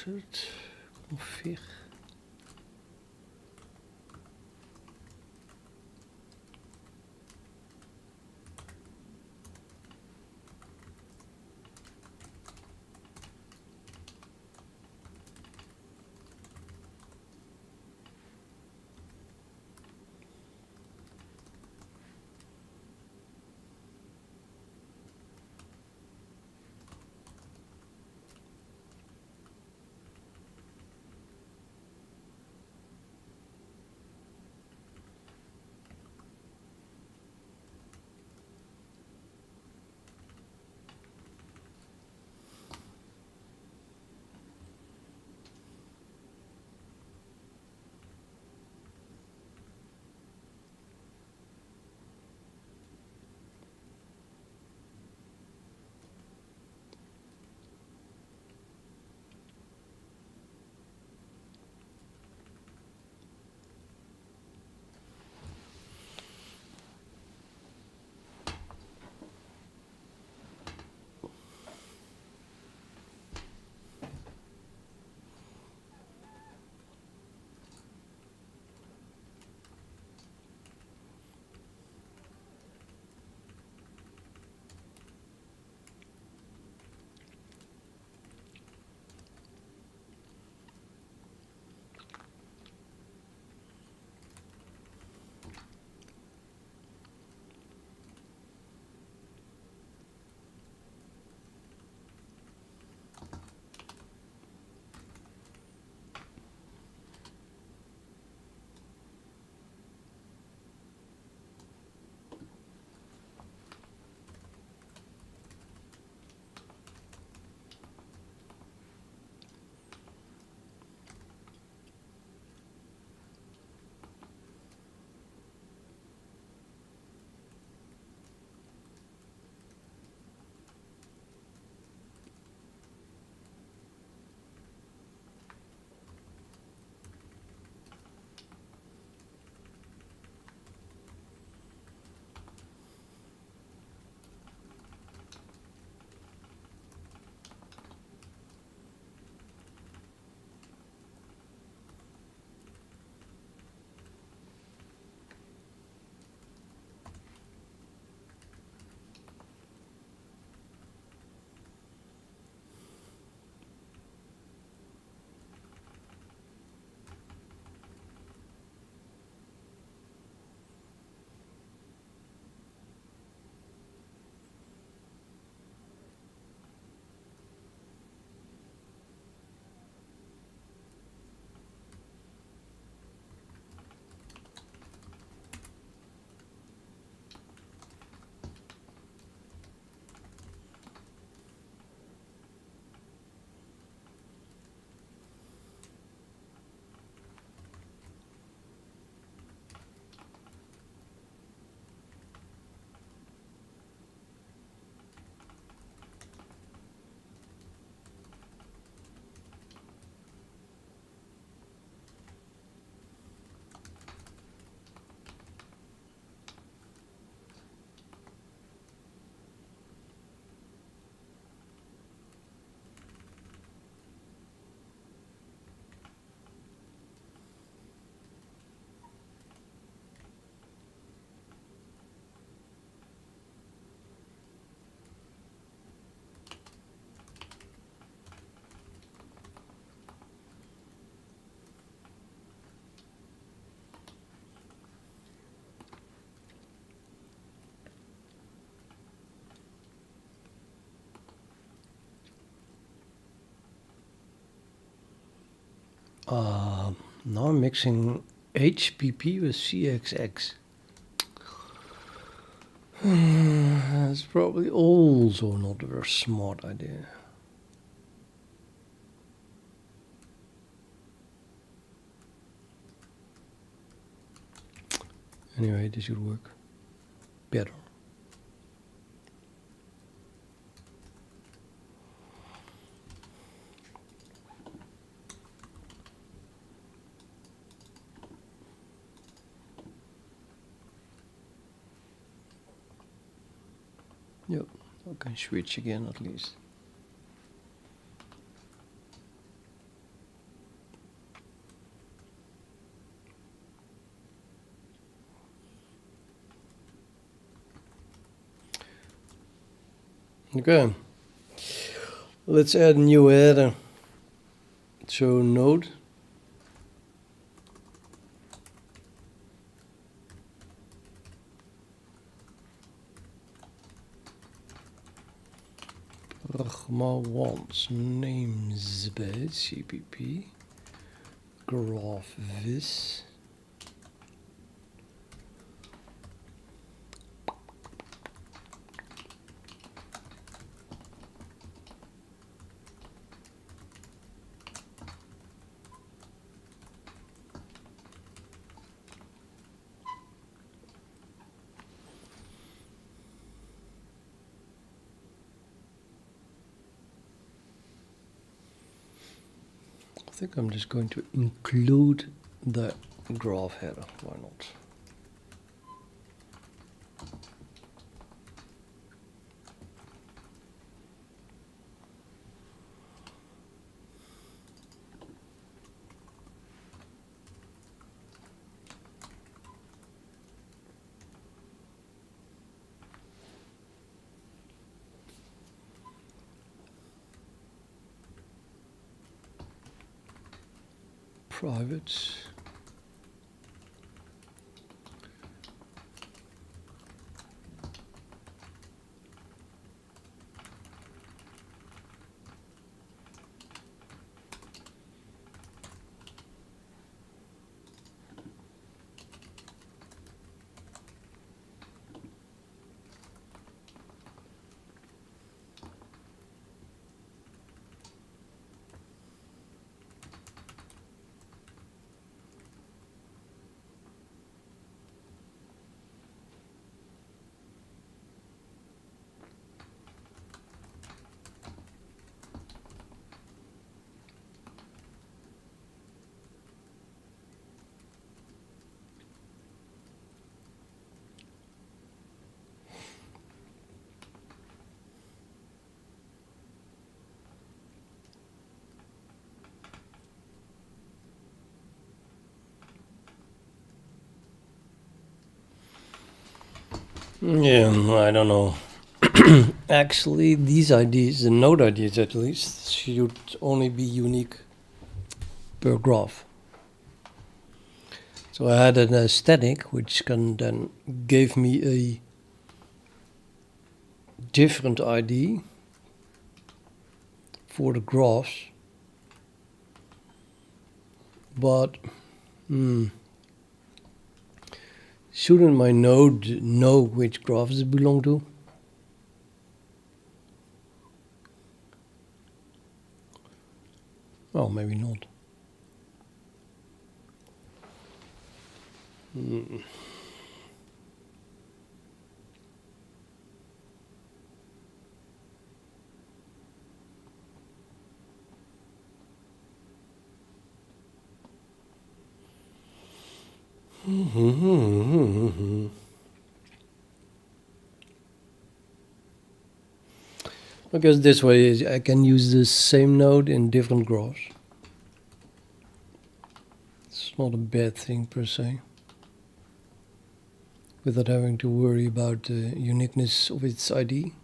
insert config. Now I'm mixing HPP with CXX. That's probably also not a very smart idea. Anyway, this should work better. Yep, I can switch again at least. Okay. Let's add a new header. So node. Pragma wants namespace cpp graph vis. I think I'm just going to include the graph header. Why not? Private. Yeah, I don't know. Actually, these IDs, the node IDs at least, should only be unique per graph. So I had a static which can then give me a different ID for the graphs, but shouldn't my node know which graphs it belong to? Oh, maybe not. Because this way I can use the same node in different graphs. It's not a bad thing per se, without having to worry about the uniqueness of its ID.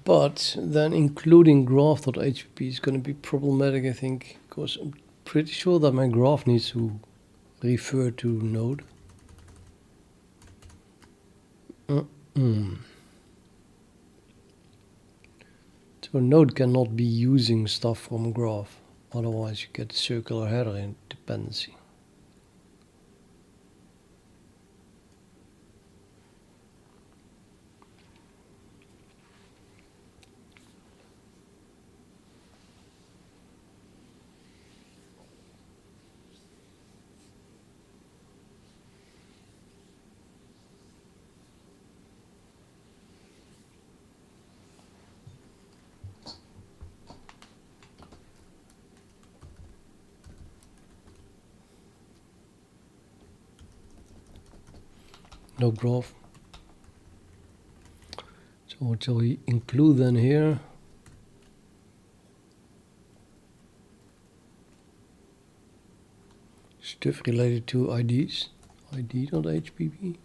But then including graph.hpp is going to be problematic, I think, because I'm pretty sure that my graph needs to refer to node. So node cannot be using stuff from graph, otherwise you get circular header in dependency. no graph. So what shall we include then here? Stuff related to IDs, id.hpp.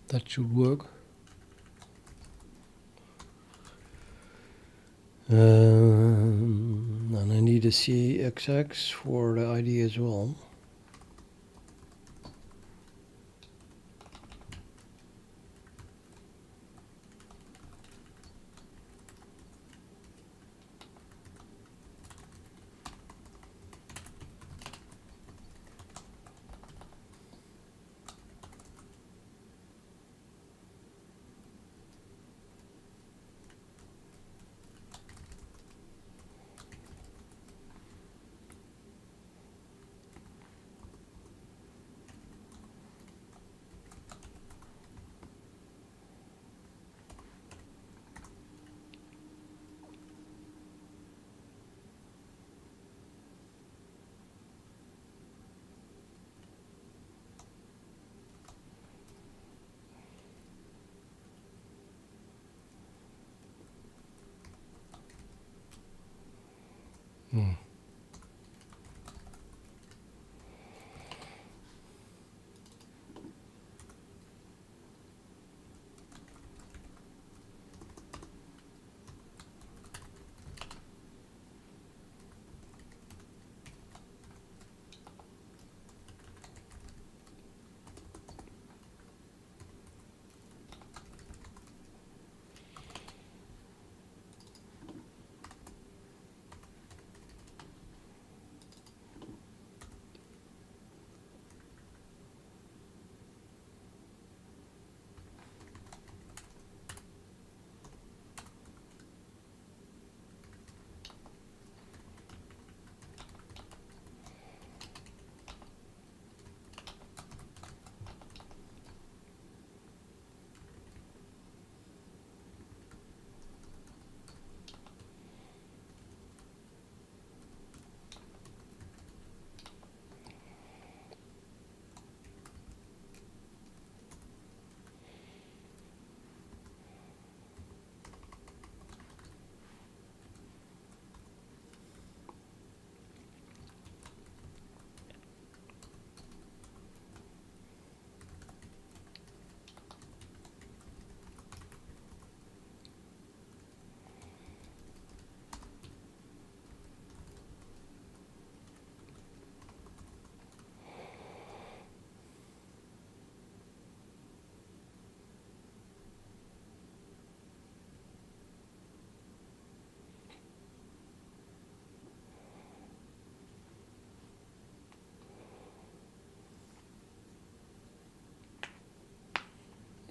That should work. And I need a CXX for the ID as well.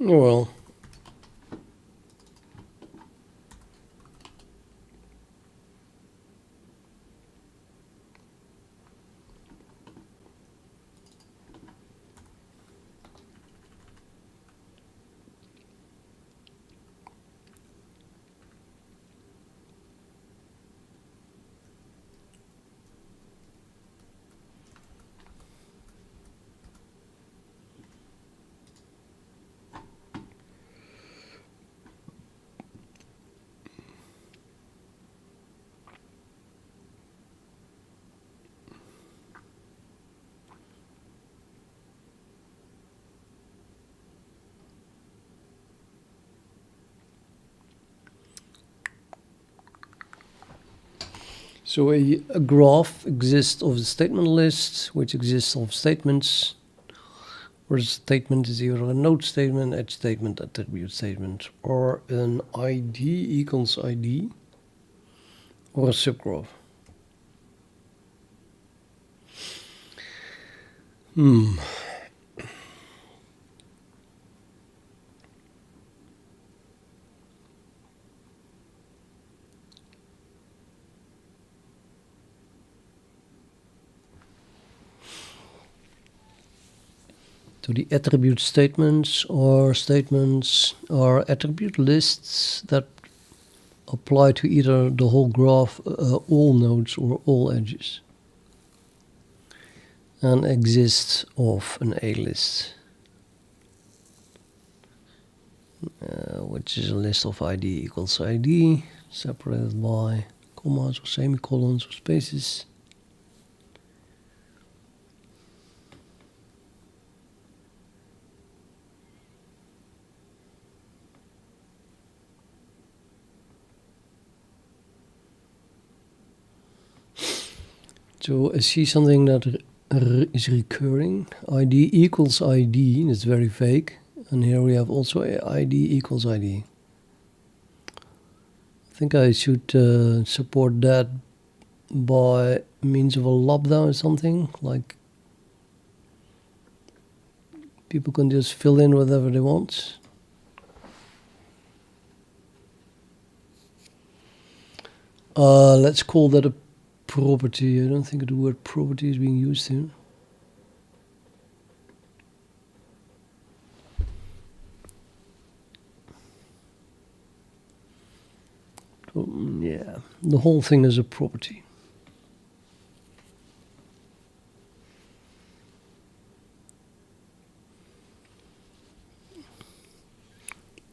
Well, so a graph exists of the statement list, which exists of statements, where the statement is either a node statement, edge statement, attribute statement, or an ID equals ID, or a subgraph. So the attribute statements are attribute lists that apply to either the whole graph, all nodes, or all edges, and exist of an A list, which is a list of ID equals ID, separated by commas or semicolons or spaces. So I see something that is recurring. ID equals ID, that's very vague. And here we have also a ID equals ID. I think I should support that by means of a lambda or something. Like people can just fill in whatever they want. Let's call that a property. I don't think the word property is being used here. So, yeah, the whole thing is a property.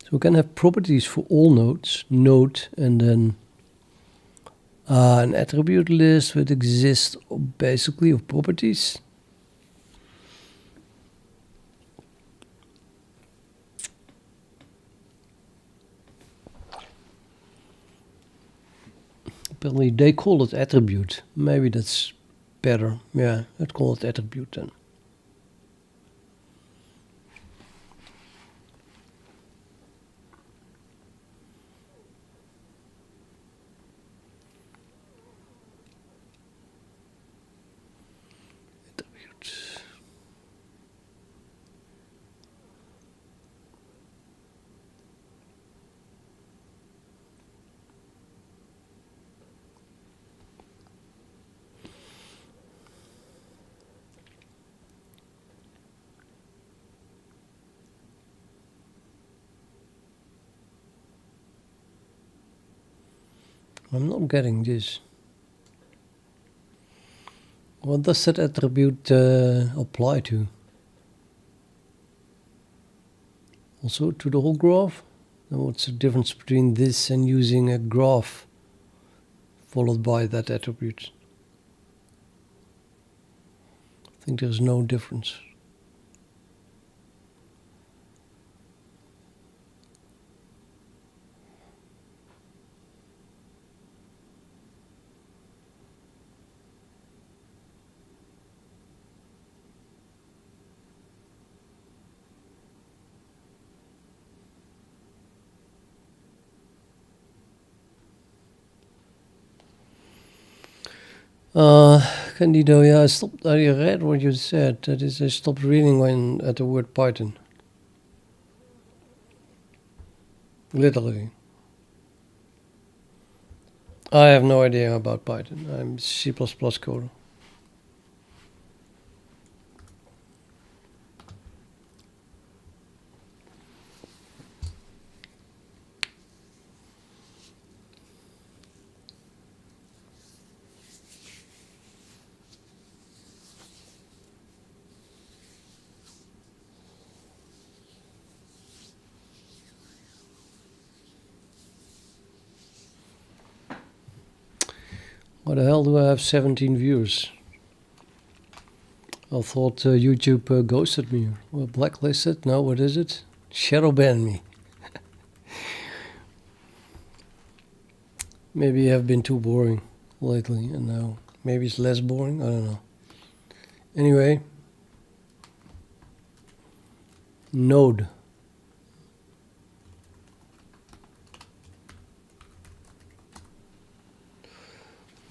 So we can have properties for all nodes, node, and then an attribute list which exists basically of properties. Apparently they call it attribute. Maybe that's better. Yeah, let's call it attribute then. I'm not getting this. What does that attribute apply to? Also to the whole graph? And what's the difference between this and using a graph followed by that attribute? I think there's no difference. Candido, yeah, I read what you said. That is, I stopped reading when at the word Python. Literally. I have no idea about Python. I'm C++ coder. Why the hell do I have 17 viewers? I thought YouTube ghosted me. Or blacklisted? No, what is it? Shadow banned me. Maybe I've been too boring lately, and now maybe it's less boring. I don't know. Anyway, node.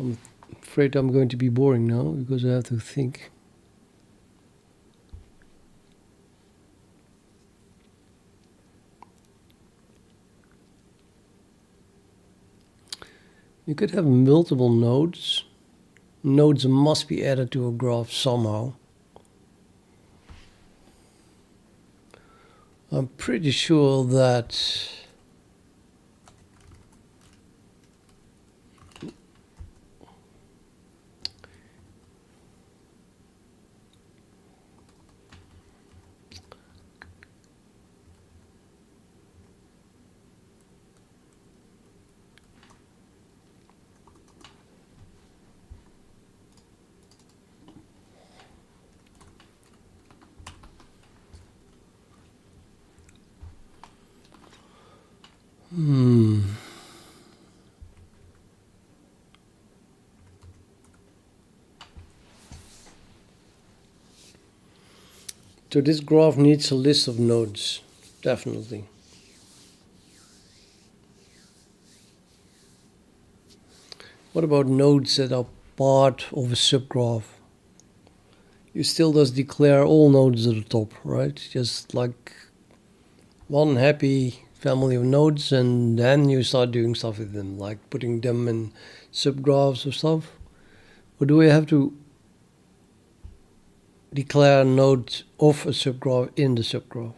I'm afraid I'm going to be boring now because I have to think. You could have multiple nodes. Nodes must be added to a graph somehow. I'm pretty sure that so this graph needs a list of nodes, definitely. What about nodes that are part of a subgraph? You still just declare all nodes at the top, right? Just like one happy family of nodes, and then you start doing stuff with them, like putting them in subgraphs or stuff. Or do we have to declare a node of a subgraph in the subgraph?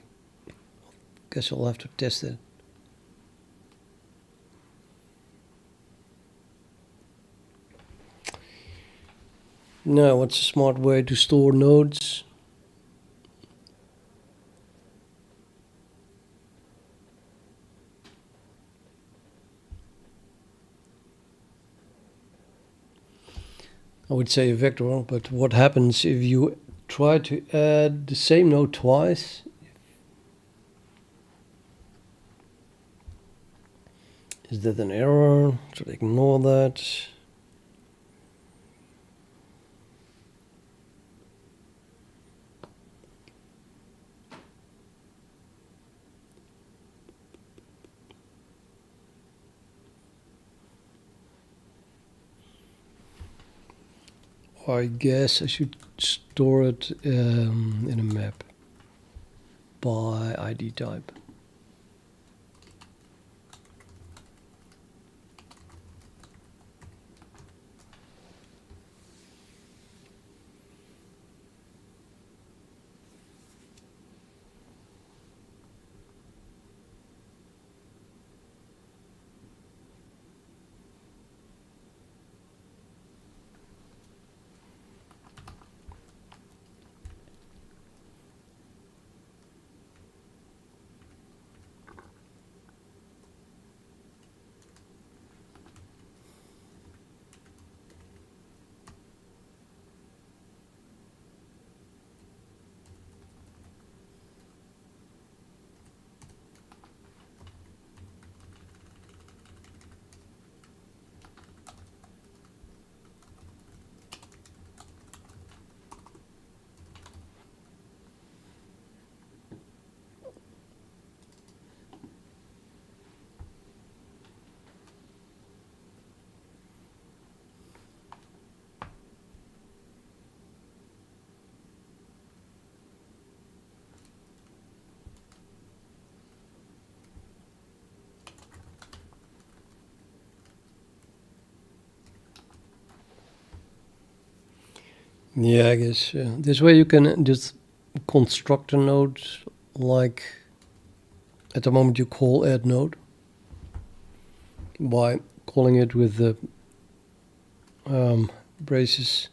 Guess I'll have to test it. Now, what's a smart way to store nodes? I would say a vector, but what happens if you try to add the same node twice? Is that an error? Should I ignore that? I guess I should store it in a map by ID type. Yeah, I guess this way you can just construct a node like at the moment you call add node by calling it with the braces,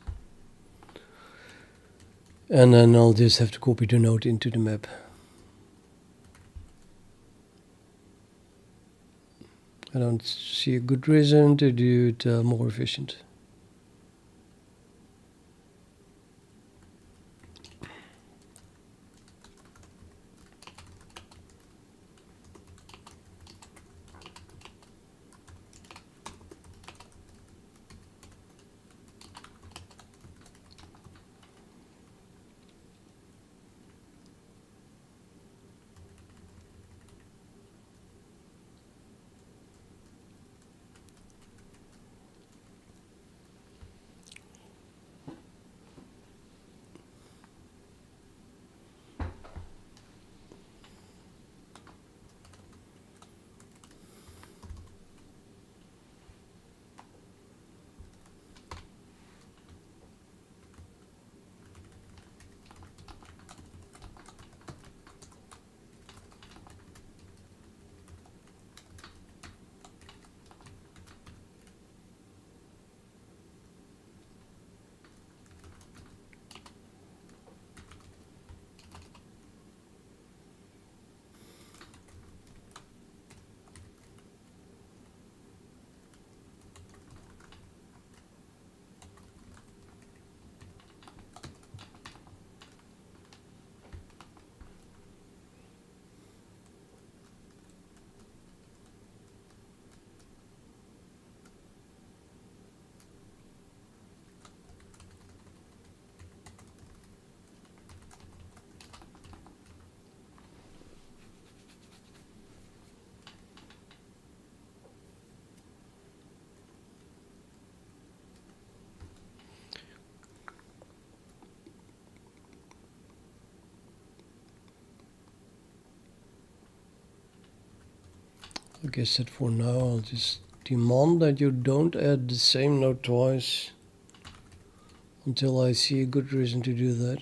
and then I'll just have to copy the node into the map. I don't see a good reason to do it more efficient. I guess that for now I'll just demand that you don't add the same node twice until I see a good reason to do that.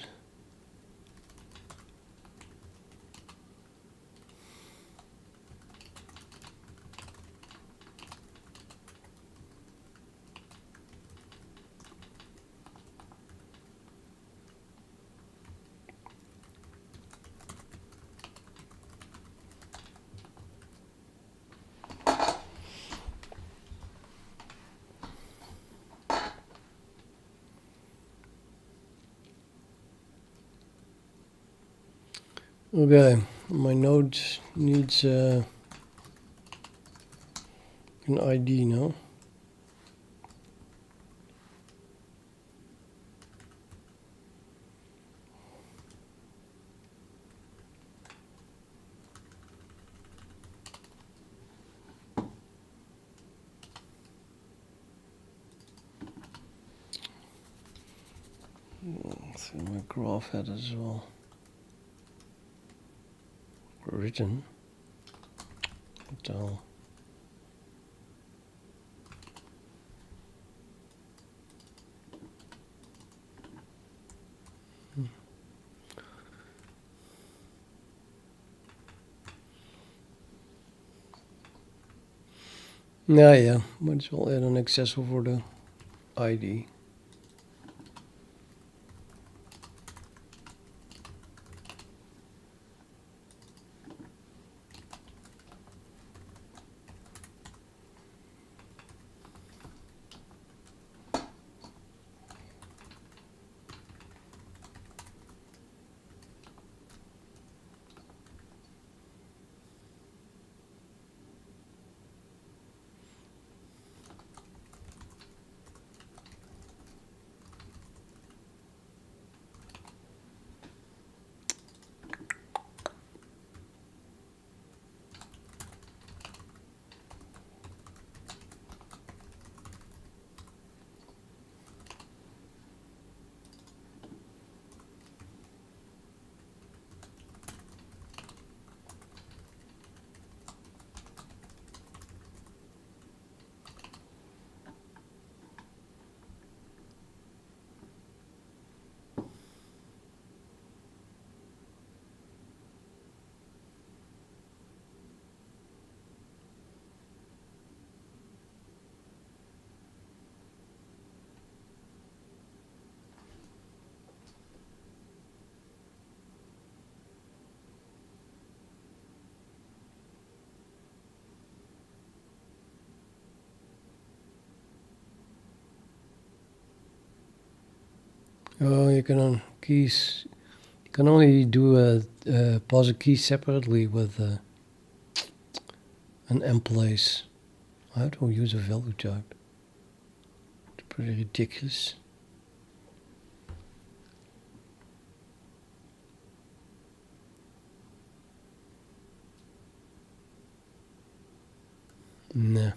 Okay, my node needs an ID now. So my graph head as well. Written. What the hell? Yeah, might as well add an accessor for the ID. Oh, you can keys. You can only do pause a key separately with an emplace. How do I use a value type? It's pretty ridiculous. Nah.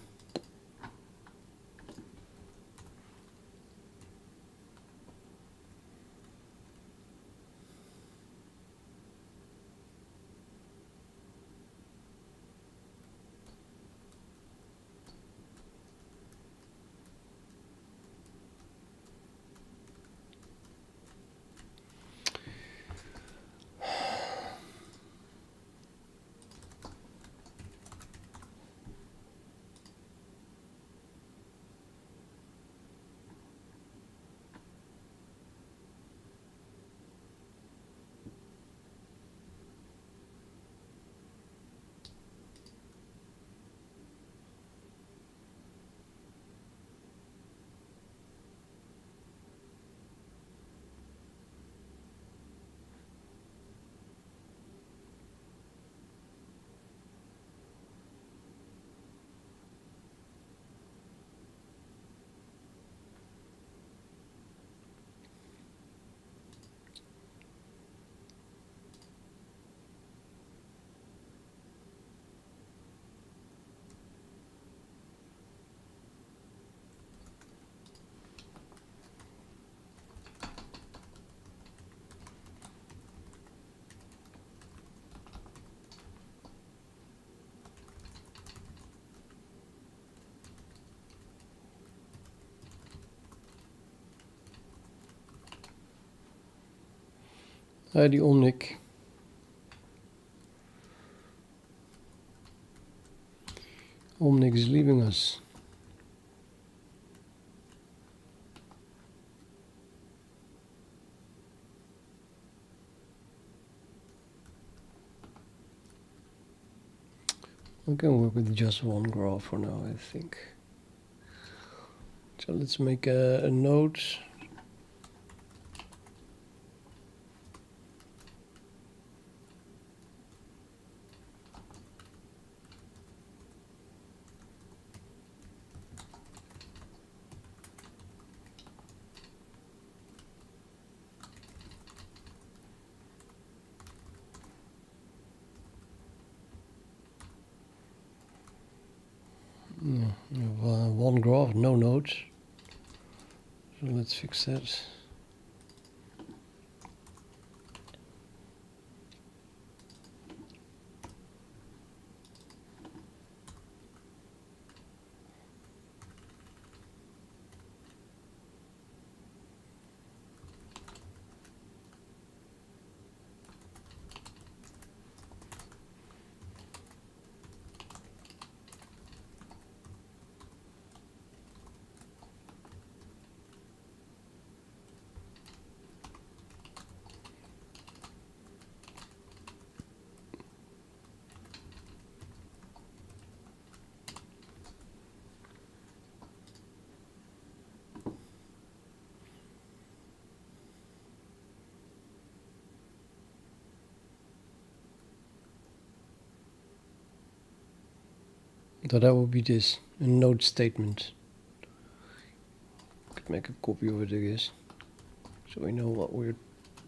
Die Omnic. Omnic is leaving us. I can work with just one graph for now, I think. So let's make a node. One graph, no nodes. So let's fix that. So that would be this, a node statement. Could make a copy of it, I guess, so we know what we're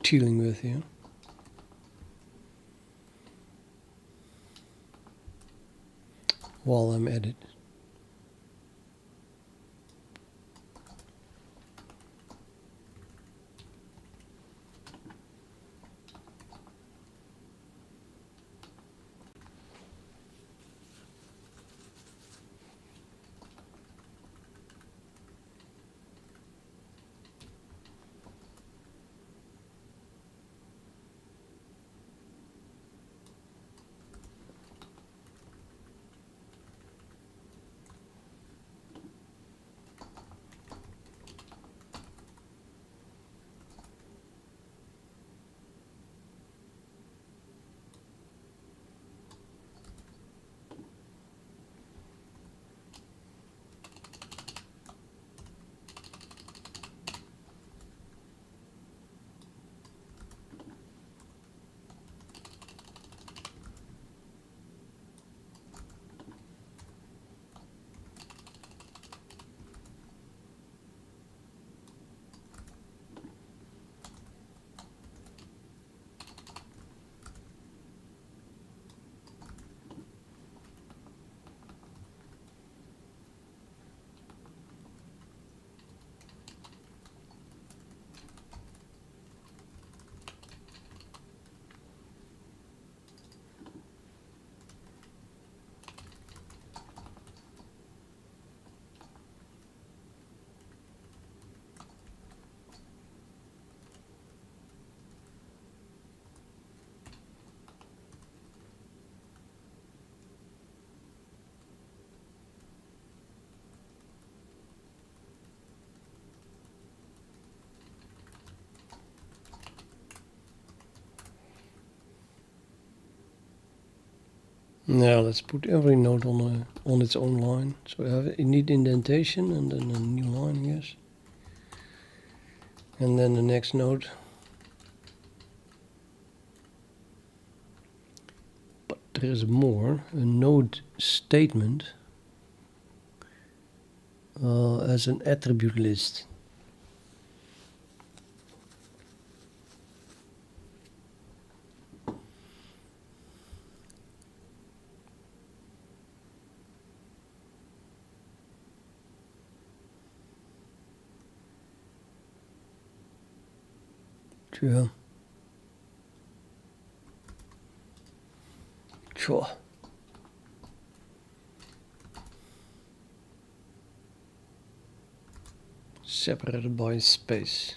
dealing with here. While I'm at it. Now let's put every node on its own line. So you need indentation and then a new line, yes. And then the next node. But there is more. A node statement as an attribute list. Sure. Sure. Separated by space.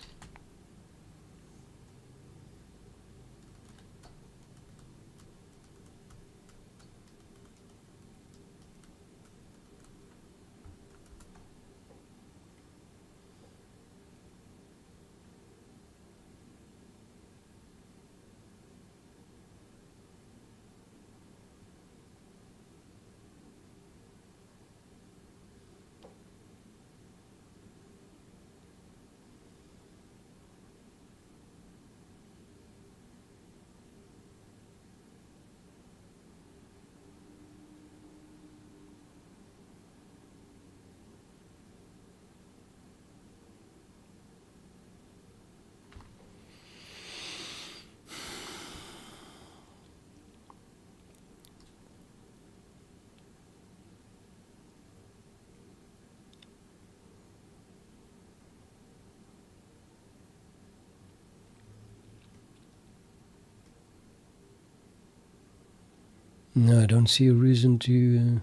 No, I don't see a reason to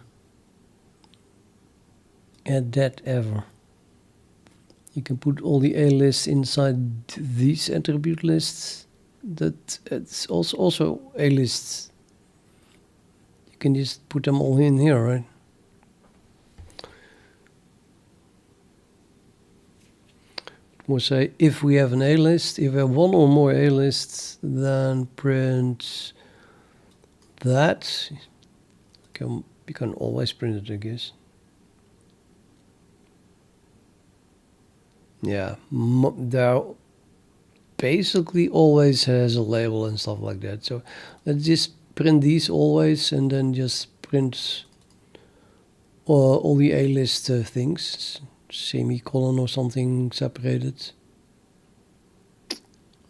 add that ever. You can put all the A lists inside these attribute lists. That it's also A lists. You can just put them all in here, right? We'll say if we have an A list, if we have one or more A lists, then print that. You can always print it, I guess. Yeah, there basically always has a label and stuff like that. So let's just print these always and then just print all the A-list things, semicolon or something separated.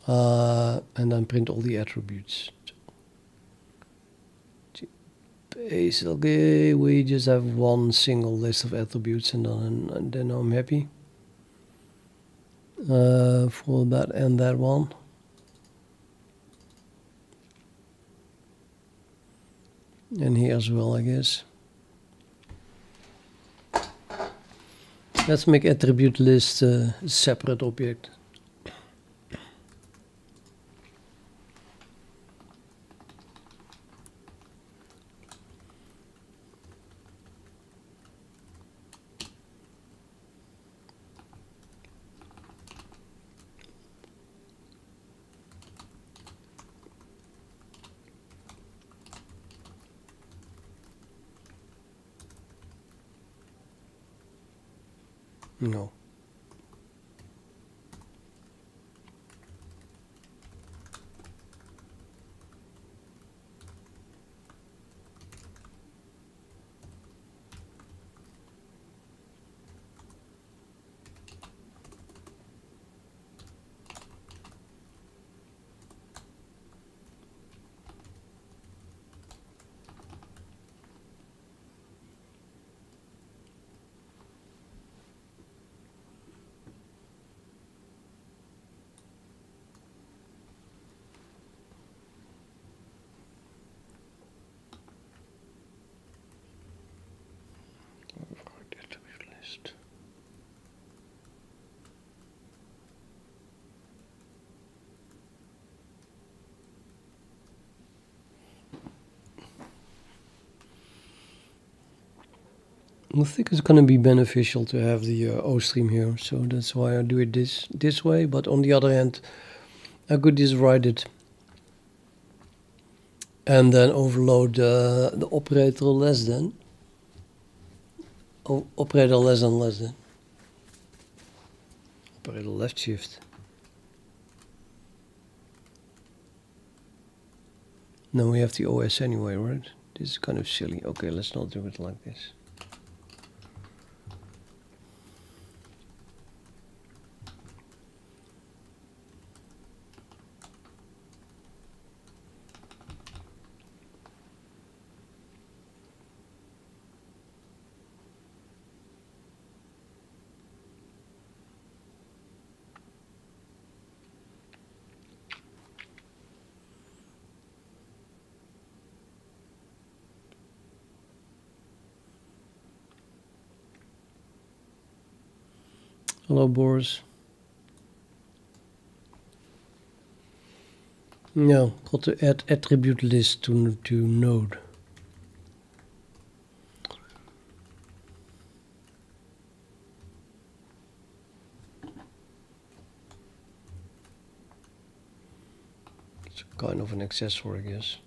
And then print all the attributes. Basically, we just have one single list of attributes and then I'm happy. For that and that one. And here as well, I guess. Let's make attribute list a separate object. No. I think it's going to be beneficial to have the O stream here, so that's why I do it this way. But on the other hand, I could just write it and then overload the operator less than. Operator less than less than. Operator left shift. No, we have the OS anyway, right? This is kind of silly. Okay, let's not do it like this. Hello, Boris. No, got to add attribute list to node. It's kind of an accessor, I guess.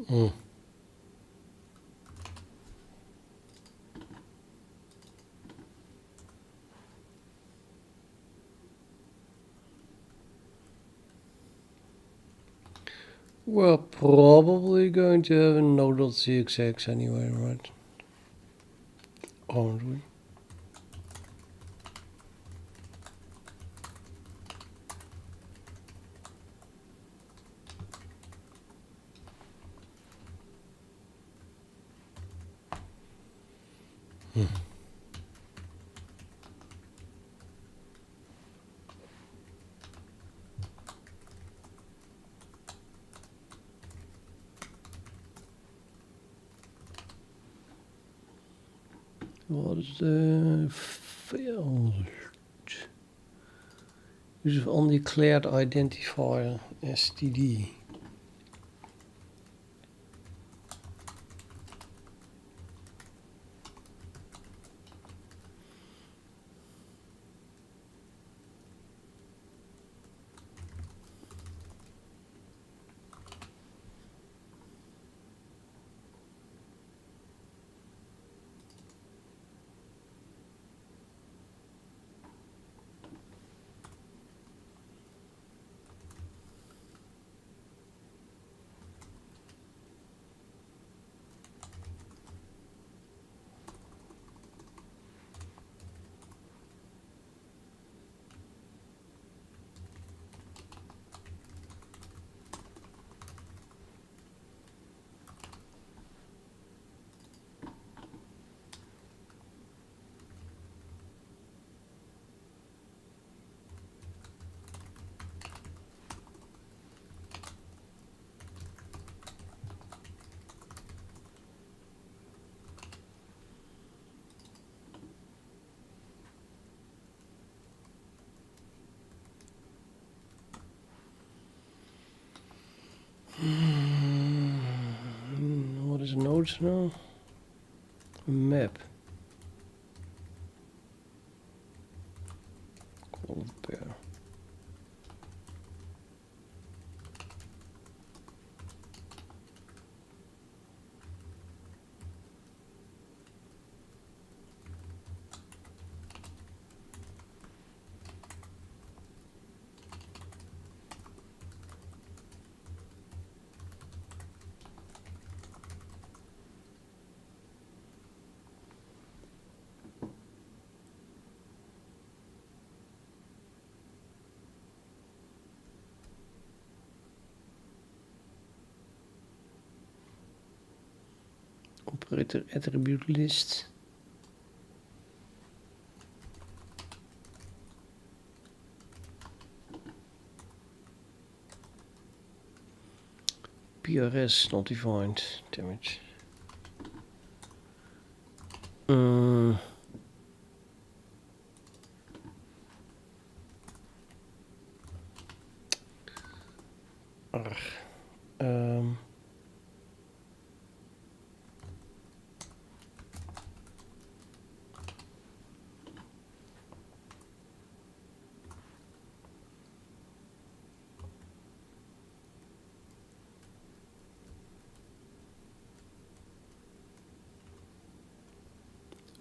Mm. We're probably going to have a node.cxx anyway, right? Aren't we? What is the field? Use of undeclared identifier std. What is nodes now? Map. Called pair. Operator attribute list. PRS not defined. Damn it.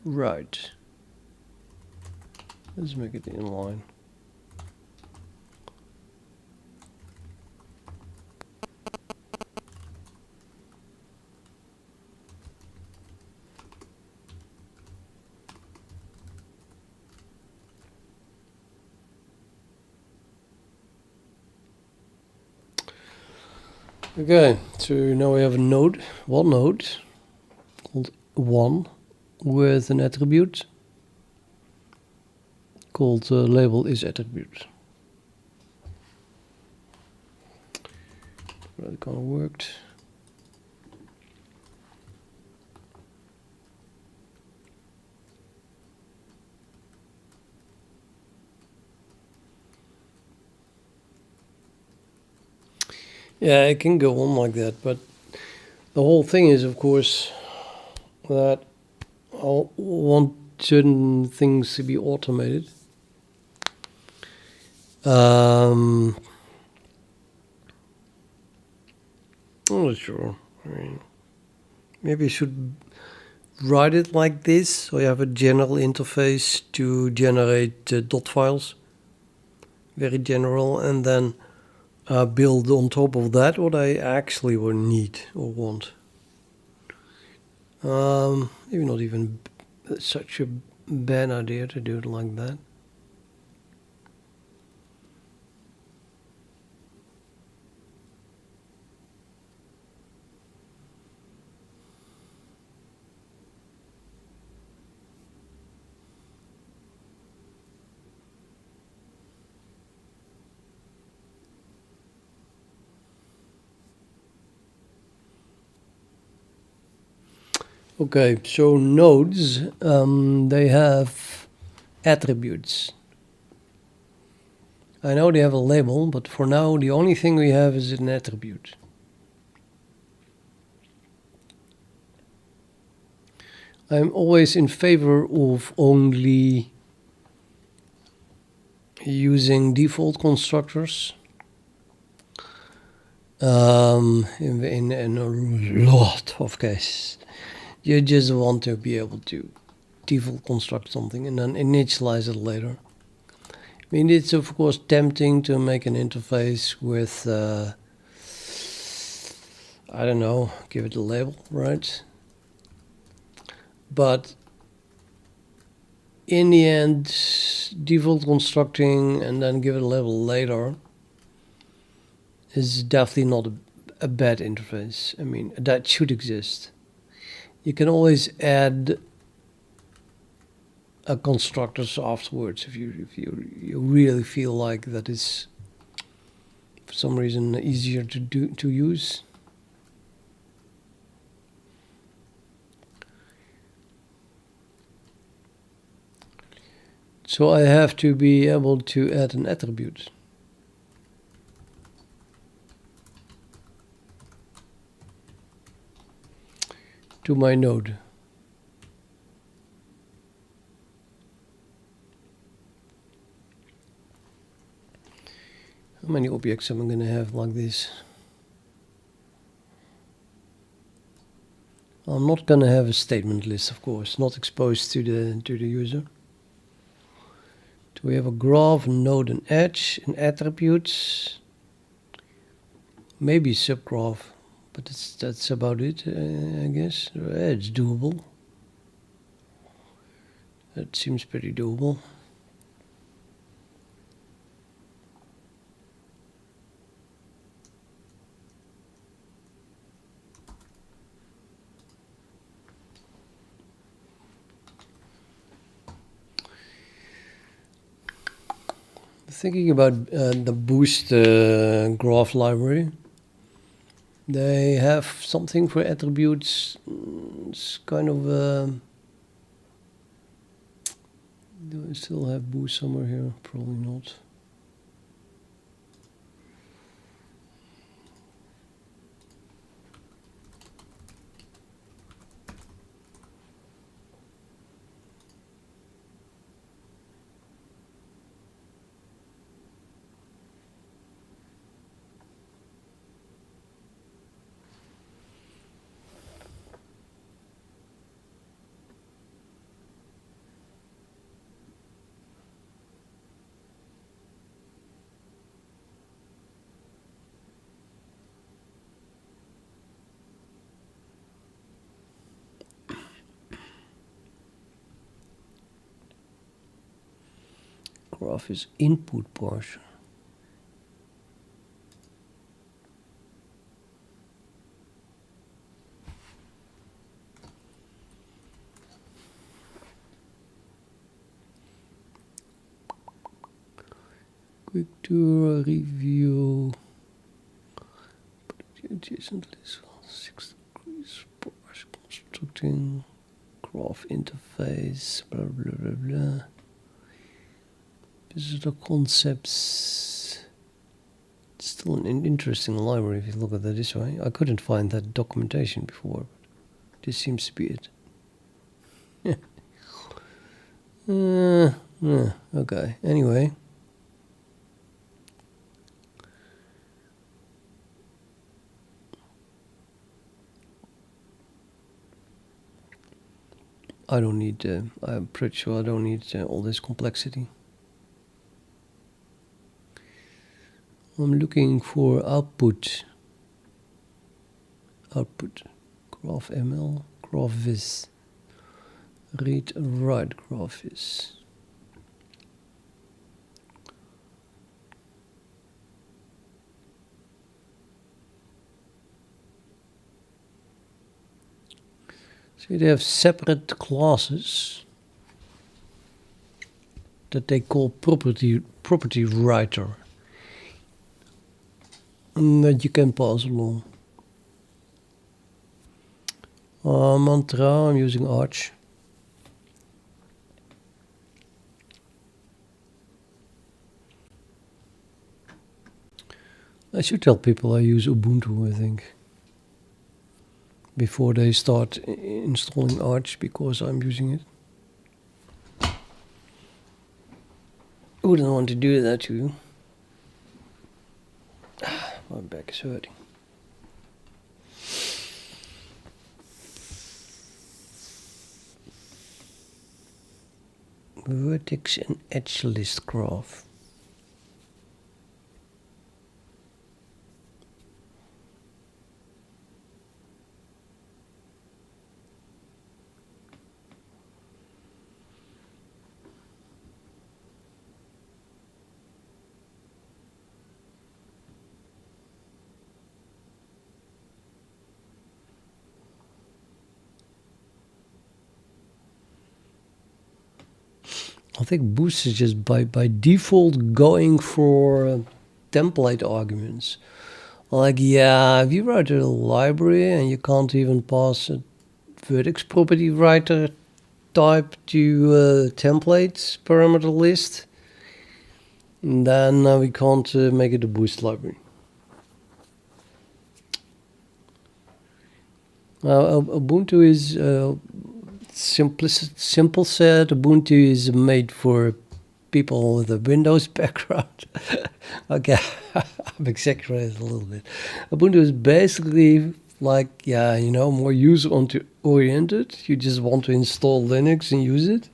Right. Let's make it inline. Okay, so now we have a node, one node called one with an attribute called label is attribute. That kind of worked. Yeah, it can go on like that, but the whole thing is, of course, that I want certain things to be automated. I'm not sure Maybe I should write it like this, so you have a general interface to generate dot files. Very general, and then build on top of that what I actually will need or want. Maybe not even such a bad idea to do it like that. Okay, so nodes, they have attributes. I know they have a label, but for now the only thing we have is an attribute. I'm always in favor of only using default constructors. In a lot of cases. You just want to be able to default construct something and then initialize it later. I mean, it's of course tempting to make an interface with, I don't know, give it a label, right? But in the end, default constructing and then give it a label later is definitely not a bad interface. I mean, that should exist. You can always add constructors afterwards if you really feel like that is for some reason easier to use. So I have to be able to add an attribute. To my node. How many objects am I going to have like this? I'm not going to have a statement list, of course, not exposed to the user. Do we have a graph, a node, an edge, and attributes? Maybe subgraph. But that's about it, I guess. It's doable. That seems pretty doable. Thinking about the Boost graph library. They have something for attributes. It's kind of. Do I still have Boost somewhere here? Probably not. Graph is input portion. Quick tour review. Adjacent list 6 degrees. Parse constructing graph interface. Blah blah blah blah. Visitor concepts. It's still an interesting library if you look at it this way. I couldn't find that documentation before, but this seems to be it. Okay, anyway. I don't need, I'm pretty sure I don't need all this complexity. I'm looking for output. Graph ML, graph viz. Read, write, graph viz. So they have separate classes that they call property writer, and that you can pass along. Mantra, I'm using Arch. I should tell people I use Ubuntu, I think, before they start installing Arch, because I'm using it. I wouldn't want to do that to you. My back is hurting. Vertex and edge list graph. I think Boost is just by default going for template arguments. Like, yeah, if you write a library and you can't even pass a vertex property writer type to templates parameter list, then we can't make it a Boost library. Ubuntu is simple said. Ubuntu is made for people with a Windows background. Okay, I'm exaggerating a little bit. Ubuntu is basically like, yeah, you know, more user-oriented. You just want to install Linux and use it.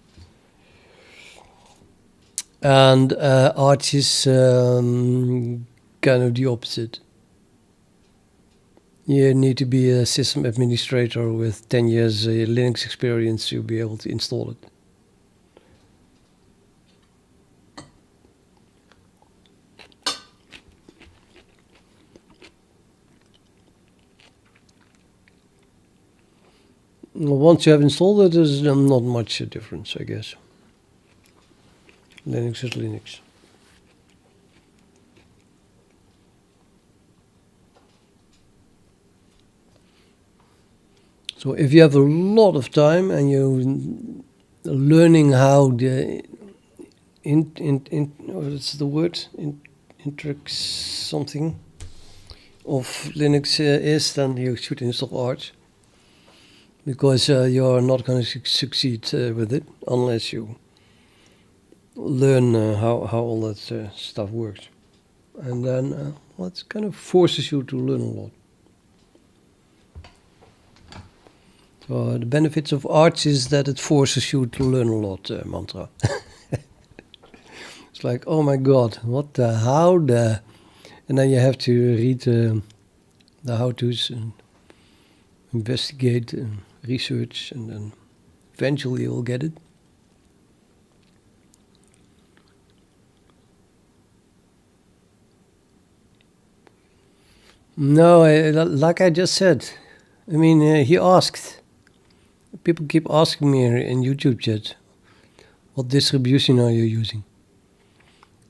And Arch is kind of the opposite. You need to be a system administrator with 10 years Linux experience to be able to install it. Once you have installed it, there's not much difference, I guess. Linux is Linux. So if you have a lot of time and you're learning how the what's the word? Intrix something of Linux is, then you should install Arch. Because you're not going to succeed with it unless you learn how all that stuff works. And then well, it kind of forces you to learn a lot. So the benefits of Arch is that it forces you to learn a lot, Mantra. It's like, oh my God, what the, how the... And then you have to read the how-tos and investigate and research, and then eventually you'll get it. No, like I just said, I mean, he asked. People keep asking me in YouTube chat, what distribution are you using?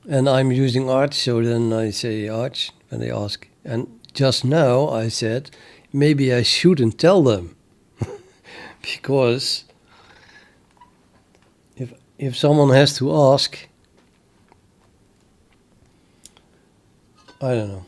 And I'm using Arch, so then I say Arch when they ask. And just now I said, maybe I shouldn't tell them. Because if someone has to ask, I don't know.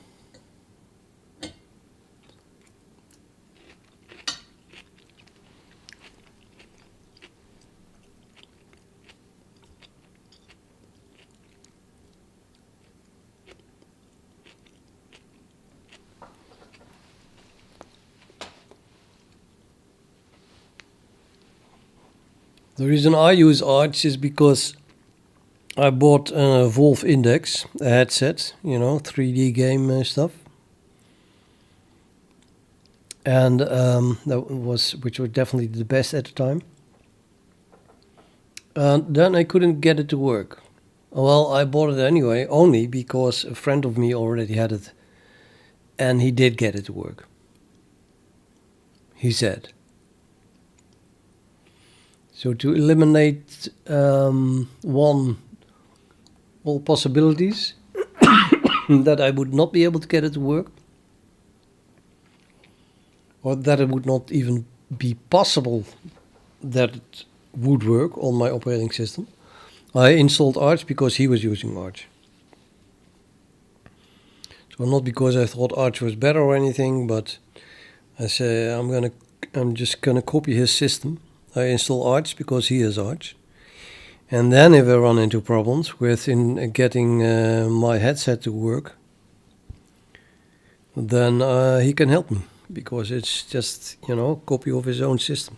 The reason I use Arch is because I bought a Valve Index, a headset, you know, 3D game stuff. And which was definitely the best at the time. And then I couldn't get it to work. Well, I bought it anyway, only because a friend of me already had it. And he did get it to work. He said. So to eliminate all possibilities that I would not be able to get it to work, or that it would not even be possible that it would work on my operating system, I installed Arch because he was using Arch. So not because I thought Arch was better or anything, but I say I'm just gonna copy his system. I install Arch because he has Arch. And then if I run into problems with getting my headset to work, then he can help me, because it's just, you know, a copy of his own system.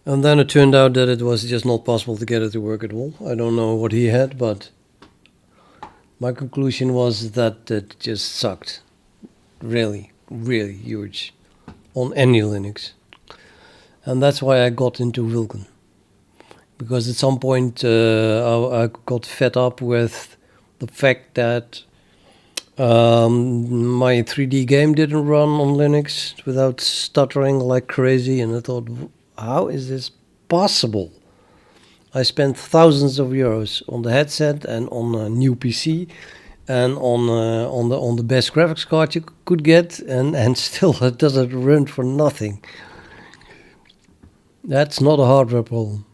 And then it turned out that it was just not possible to get it to work at all. I don't know what he had, but my conclusion was that it just sucked. Really, really huge on any Linux. And that's why I got into Vulkan. Because at some point I got fed up with the fact that my 3D game didn't run on Linux without stuttering like crazy, and I thought, how is this possible? I spent thousands of euros on the headset and on a new PC and on the best graphics card you could get, and still it doesn't run for nothing. That's not a hardware problem.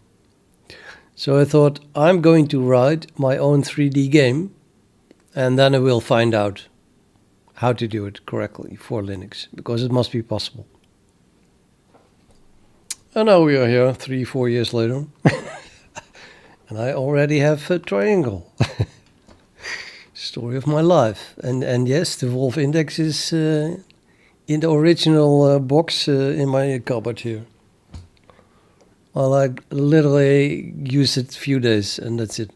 So I thought, I'm going to write my own 3D game, and then I will find out how to do it correctly for Linux, because it must be possible. And now we are here 3-4 years later, and I already have a triangle. Story of my life. And yes, the Valve Index is in the original box in my cupboard here. Well, I literally used it a few days, and that's it.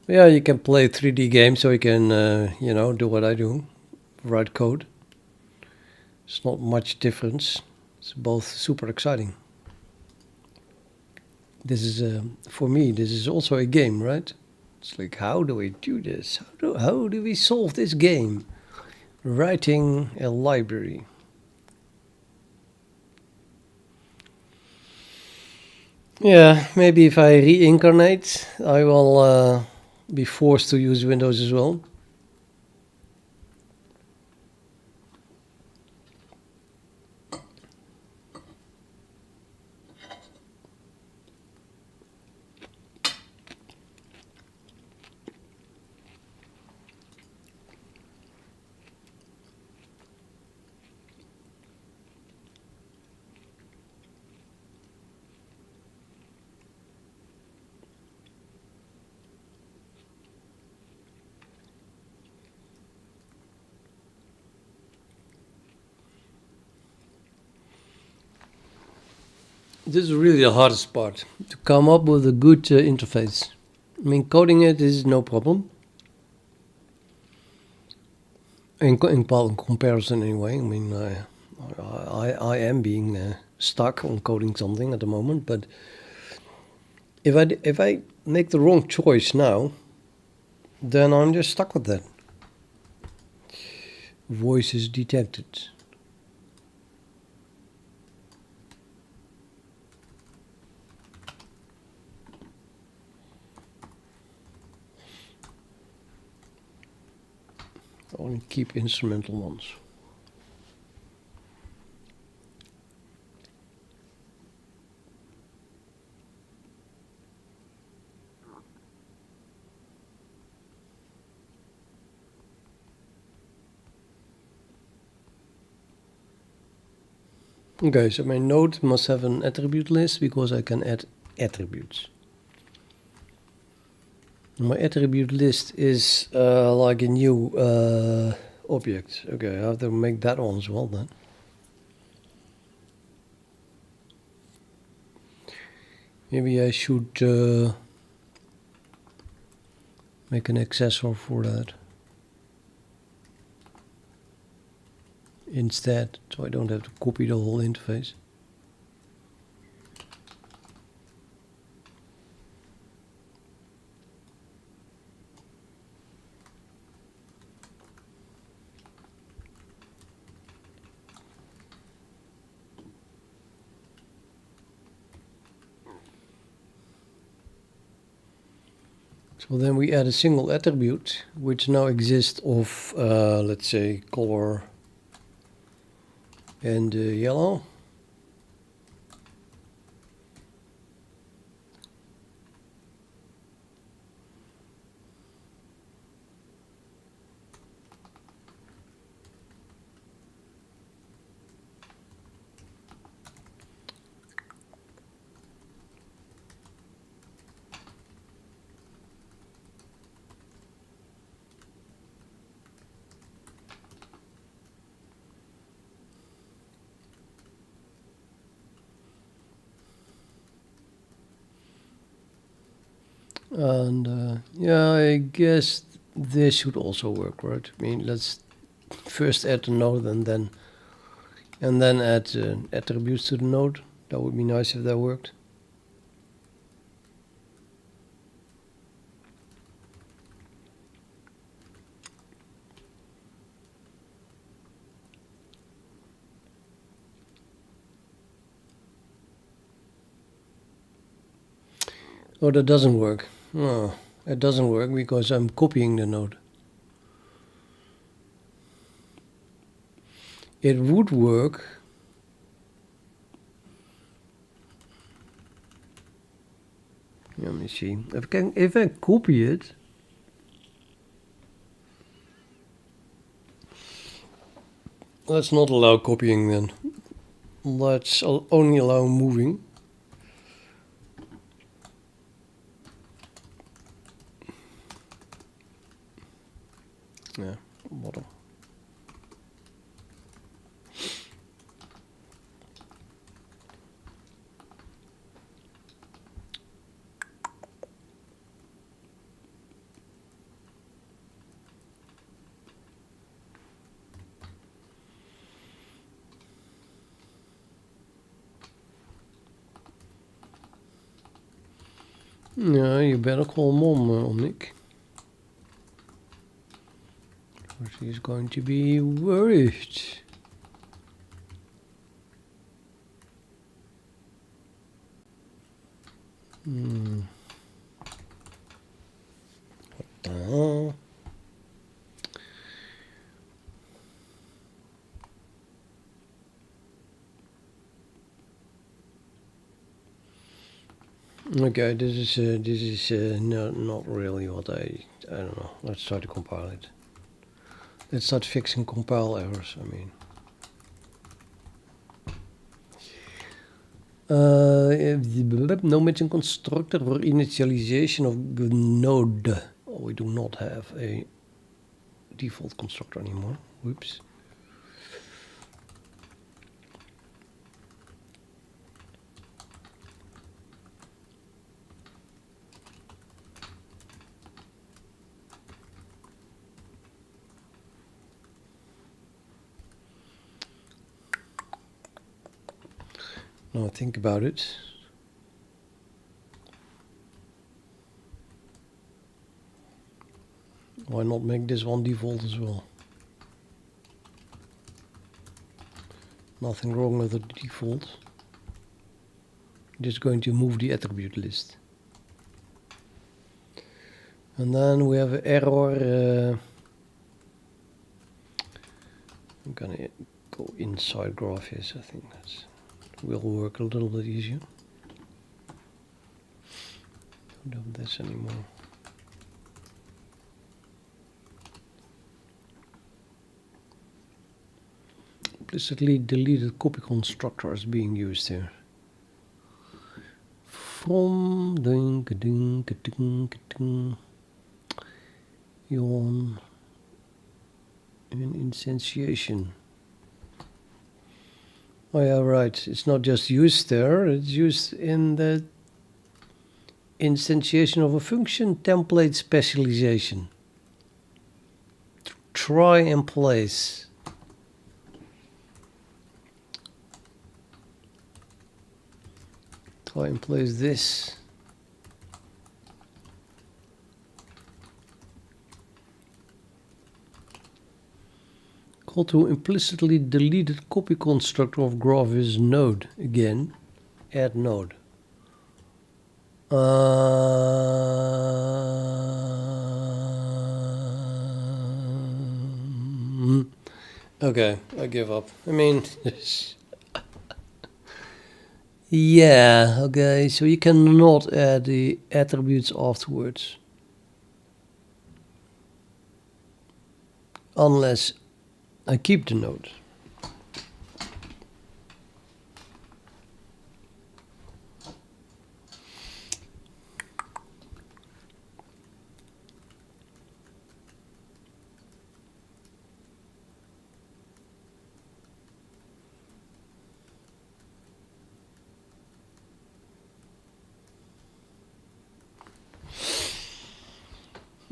Yeah, you can play 3D games, so you can, do what I do, write code. It's not much difference. It's both super exciting. This is, for me, this is also a game, right? It's like, how do we do this? How do we solve this game? Writing a library. Yeah, maybe if I reincarnate, I will be forced to use Windows as well. This is really the hardest part, to come up with a good interface. I mean, coding it is no problem. In comparison, anyway. I mean, I am being stuck on coding something at the moment, but if I make the wrong choice now, then I'm just stuck with that. Voice is detected. Only keep instrumental ones. Okay, so my node must have an attribute list because I can add attributes. My attribute list is like a new object. Okay, I have to make that one as well then. Maybe I should make an accessor for that instead, so I don't have to copy the whole interface. So then we add a single attribute, which now exists of, let's say, color and yellow. And yeah, I guess this should also work, right? I mean, let's first add the node and then add attributes to the node. That would be nice if that worked. Oh, that doesn't work. Oh, it doesn't work because I'm copying the node. It would work. Let me see. If I copy it, let's not allow copying then. Let's only allow moving. Yeah, bottom. Yeah, you better call Mom, Nick. Or she's going to be worried. What the hell? Okay, this is not really what I don't know. Let's try to compile it. Let's start fixing compile errors. I mean, no matching constructor for initialization of node. Oh, we do not have a default constructor anymore. Whoops. Now I think about it. Why not make this one default as well? Nothing wrong with the default. Just going to move the attribute list. And then we have an error. I'm gonna go inside graph here, so I think that will work a little bit easier. Don't have this anymore. Implicitly deleted copy constructor is being used here. From ding ding ding ding. yawn in instantiation. Oh yeah, right. It's not just used there, it's used in the instantiation of a function template specialization. Try and place. Try and place this. Call to implicitly deleted copy constructor of graph is node again. Add node. Okay, I give up. I mean, yeah, okay, so you cannot add the attributes afterwards. Unless I keep the node.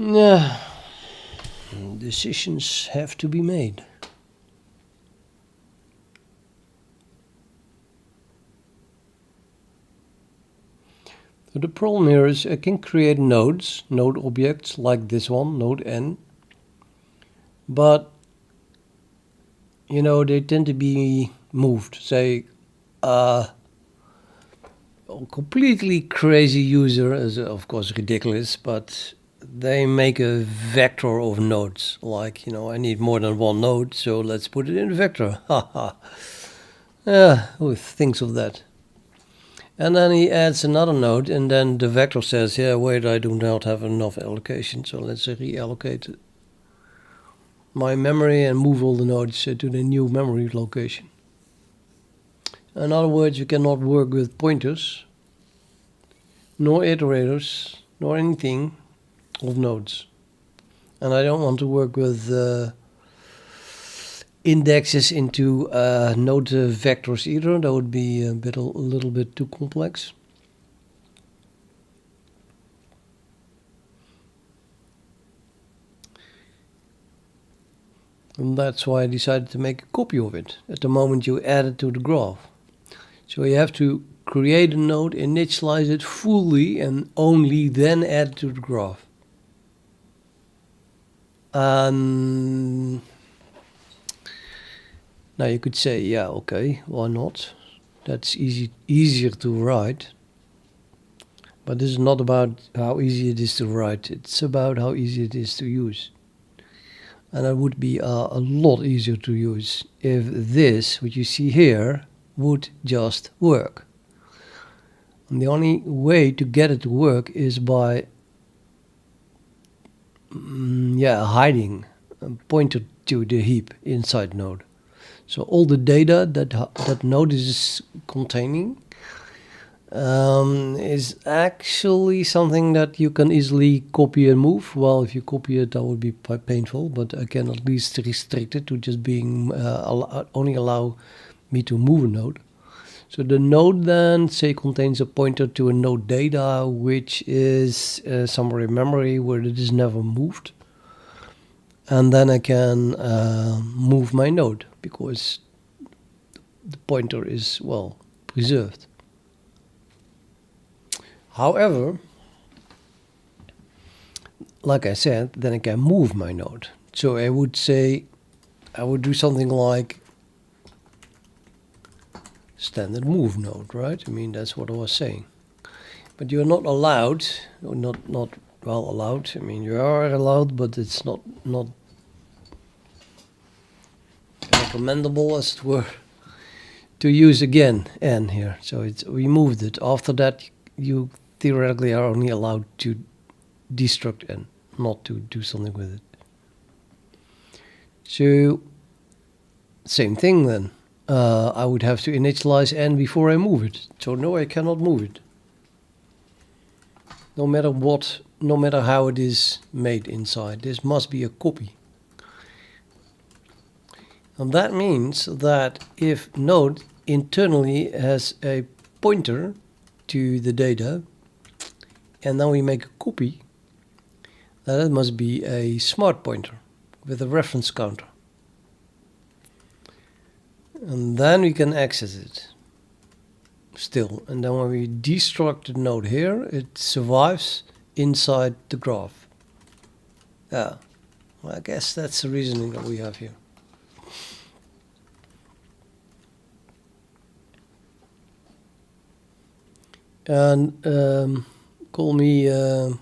Yeah, decisions have to be made. So the problem here is I can create nodes, node objects like this one, node n. But, you know, they tend to be moved. Say, a completely crazy user is of course ridiculous, but they make a vector of nodes. Like, you know, I need more than one node, so let's put it in a vector. Haha. Yeah, who thinks of that? And then he adds another node, and then the vector says, yeah, wait, I do not have enough allocation, so let's reallocate my memory and move all the nodes to the new memory location. In other words, you cannot work with pointers, nor iterators, nor anything of nodes. And I don't want to work with indexes into node vectors either. That would be a little bit too complex. And that's why I decided to make a copy of it at the moment you add it to the graph. So you have to create a node, initialize it fully, and only then add it to the graph. Now you could say, yeah, okay, why not? That's easier to write. But this is not about how easy it is to write. It's about how easy it is to use. And it would be a lot easier to use if this, what you see here, would just work. And the only way to get it to work is by hiding a pointer to the heap inside node. So all the data that node is containing is actually something that you can easily copy and move. Well, if you copy it, that would be quite painful, but I can at least restrict it to just being only allow me to move a node. So the node then, say, contains a pointer to a node data, which is somewhere in memory where it is never moved. And then I can move my node because the pointer is, well, preserved. However, like I said, then I can move my node. So I would say, I would do something like standard move node, right? I mean, that's what I was saying. But you're not allowed, or not well allowed. I mean, you are allowed, but it's not recommendable, as it were, to use again n here. So it's removed it. After that, you theoretically are only allowed to destruct n, not to do something with it. So same thing then. I would have to initialize n before I move it. So no, I cannot move it. no matter what, no matter how it is made inside. This must be a copy. And that means that if node internally has a pointer to the data, and then we make a copy, then it must be a smart pointer with a reference counter. And then we can access it still. And then when we destruct the node here, it survives inside the graph. Yeah, well, I guess that's the reasoning that we have here. And call me an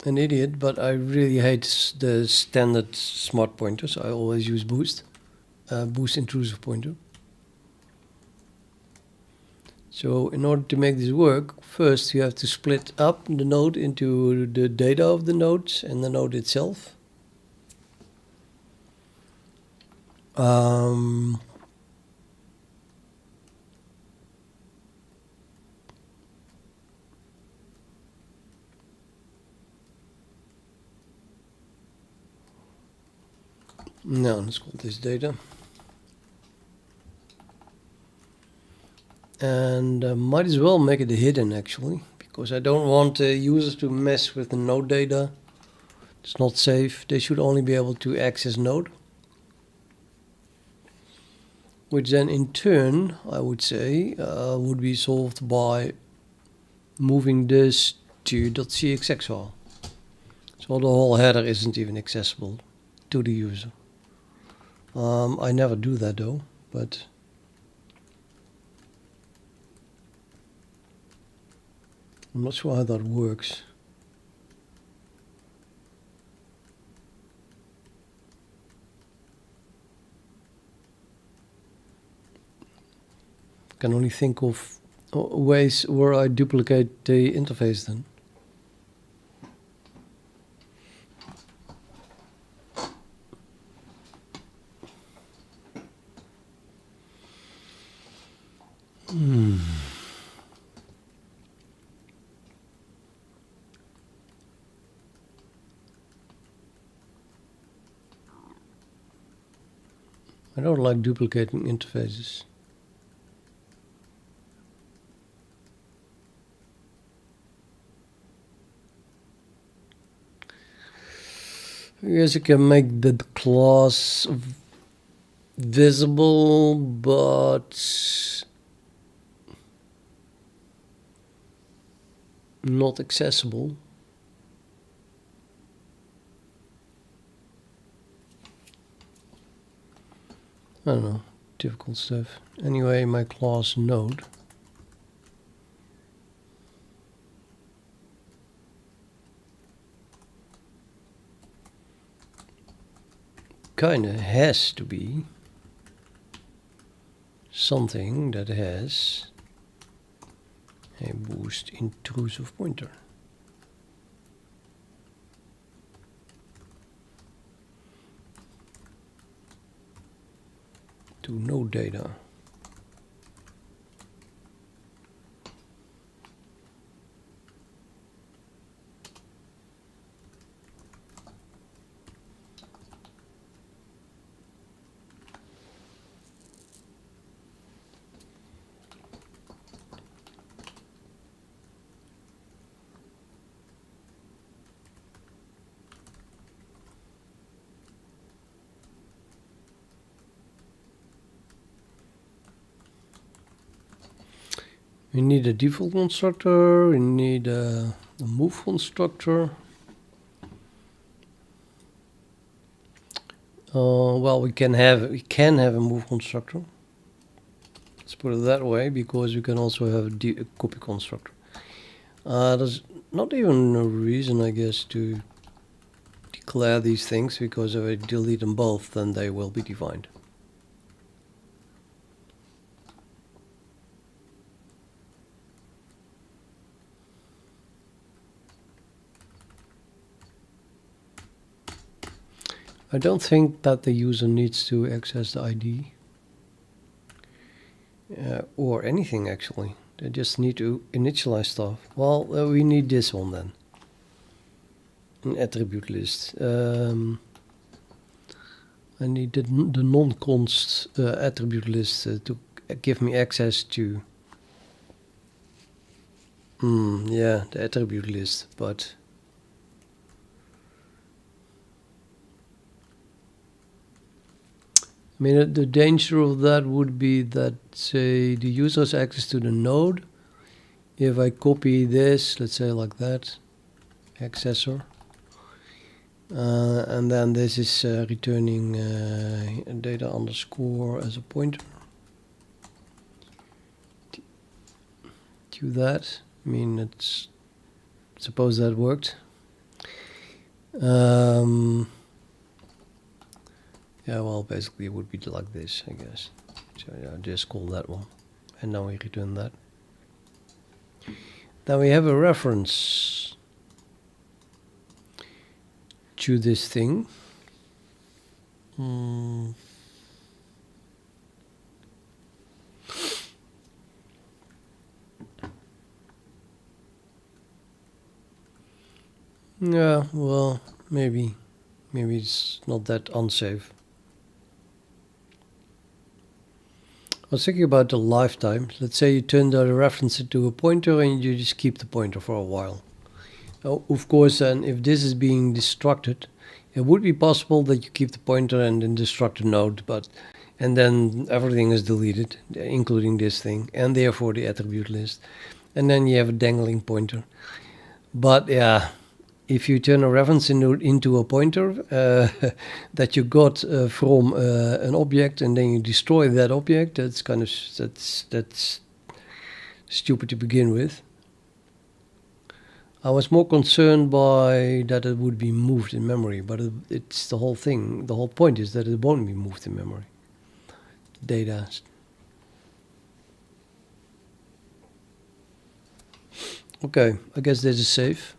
idiot, but I really hate the standard smart pointers. I always use boost intrusive pointer. So in order to make this work, first you have to split up the node into the data of the nodes and the node itself. Now let's call this data. And might as well make it hidden actually, because I don't want users to mess with the node data. It's not safe. They should only be able to access node. Which then in turn, I would say, would be solved by moving this to .cxx file. So the whole header isn't even accessible to the user. I never do that though, but I'm not sure how that works. I can only think of ways where I duplicate the interface then. I don't like duplicating interfaces. I guess you can make the class visible, but not accessible. I don't know, difficult stuff. Anyway, my class node kinda has to be something that has a boost intrusive pointer. To node data. We need a default constructor, we need a move constructor. Well, we can have a move constructor. Let's put it that way, because we can also have a copy constructor. There's not even a reason, I guess, to declare these things, because if I delete them both, then they will be defined. I don't think that the user needs to access the ID or anything actually. I just need to initialize stuff. Well, we need this one then. An attribute list. I need the non-const attribute list to give me access to yeah, the attribute list, but I mean, the danger of that would be that, say, the user has access to the node. If I copy this, let's say like that, accessor, and then this is returning data underscore as a pointer to that. I mean, it's suppose that worked. Yeah, well, basically it would be like this, I guess. So yeah, just call that one, and now we return that. Then we have a reference to this thing. Yeah, well, maybe it's not that unsafe. I was thinking about the lifetime. Let's say you turn the reference into a pointer and you just keep the pointer for a while. Of course, and if this is being destructed, it would be possible that you keep the pointer and then destruct the node, and then everything is deleted, including this thing, and therefore the attribute list. And then you have a dangling pointer. But yeah, if you turn a reference into a pointer that you got from an object, and then you destroy that object, that's kind of that's stupid to begin with. I was more concerned by that it would be moved in memory, but it's the whole thing. The whole point is that it won't be moved in memory. Data. Okay, I guess this is safe.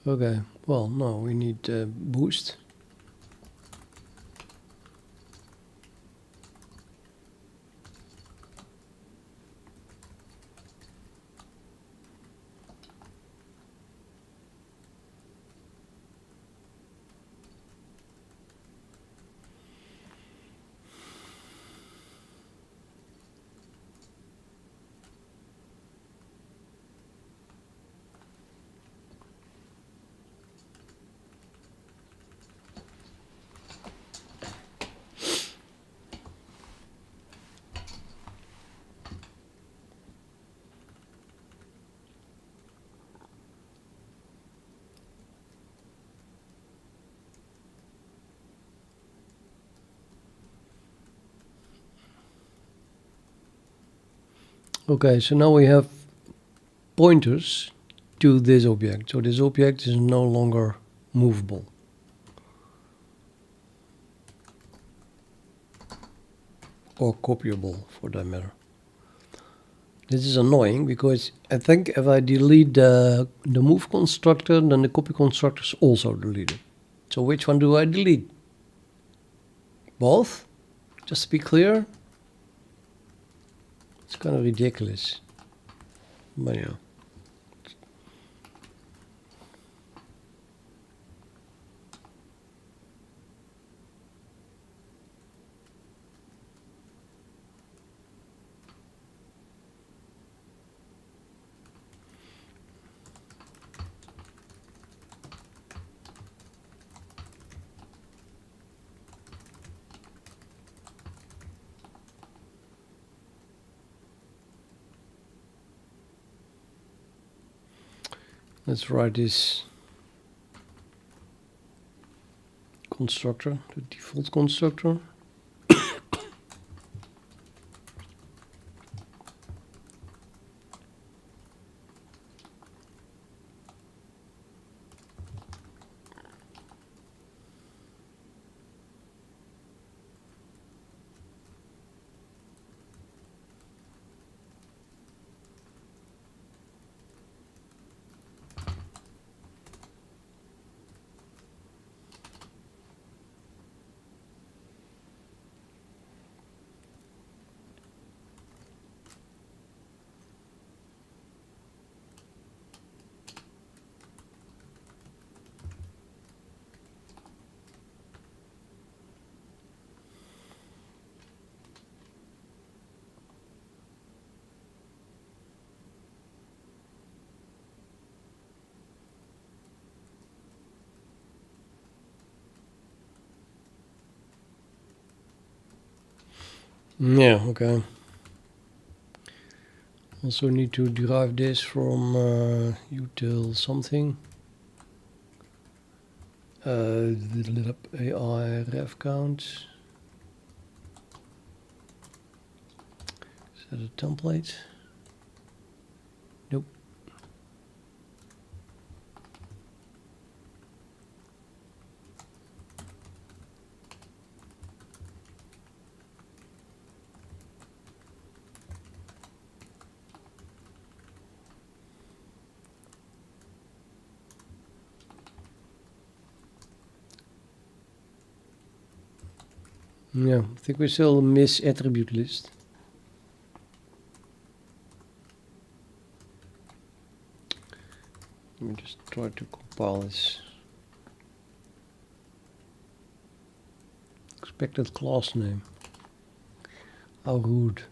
Okay, well, no, we need boost. Okay, so now we have pointers to this object. So this object is no longer movable. Or copyable, for that matter. This is annoying because I think if I delete the move constructor, then the copy constructor is also deleted. So which one do I delete? Both? Just to be clear? It's kind of ridiculous. But yeah. Let's write this constructor, the default constructor. Yeah, okay. Also need to derive this from util something. AI ref count. Is that a template? Nope. Yeah, I think we still miss attribute list. Let me just try to compile this. Expected class name. How rude.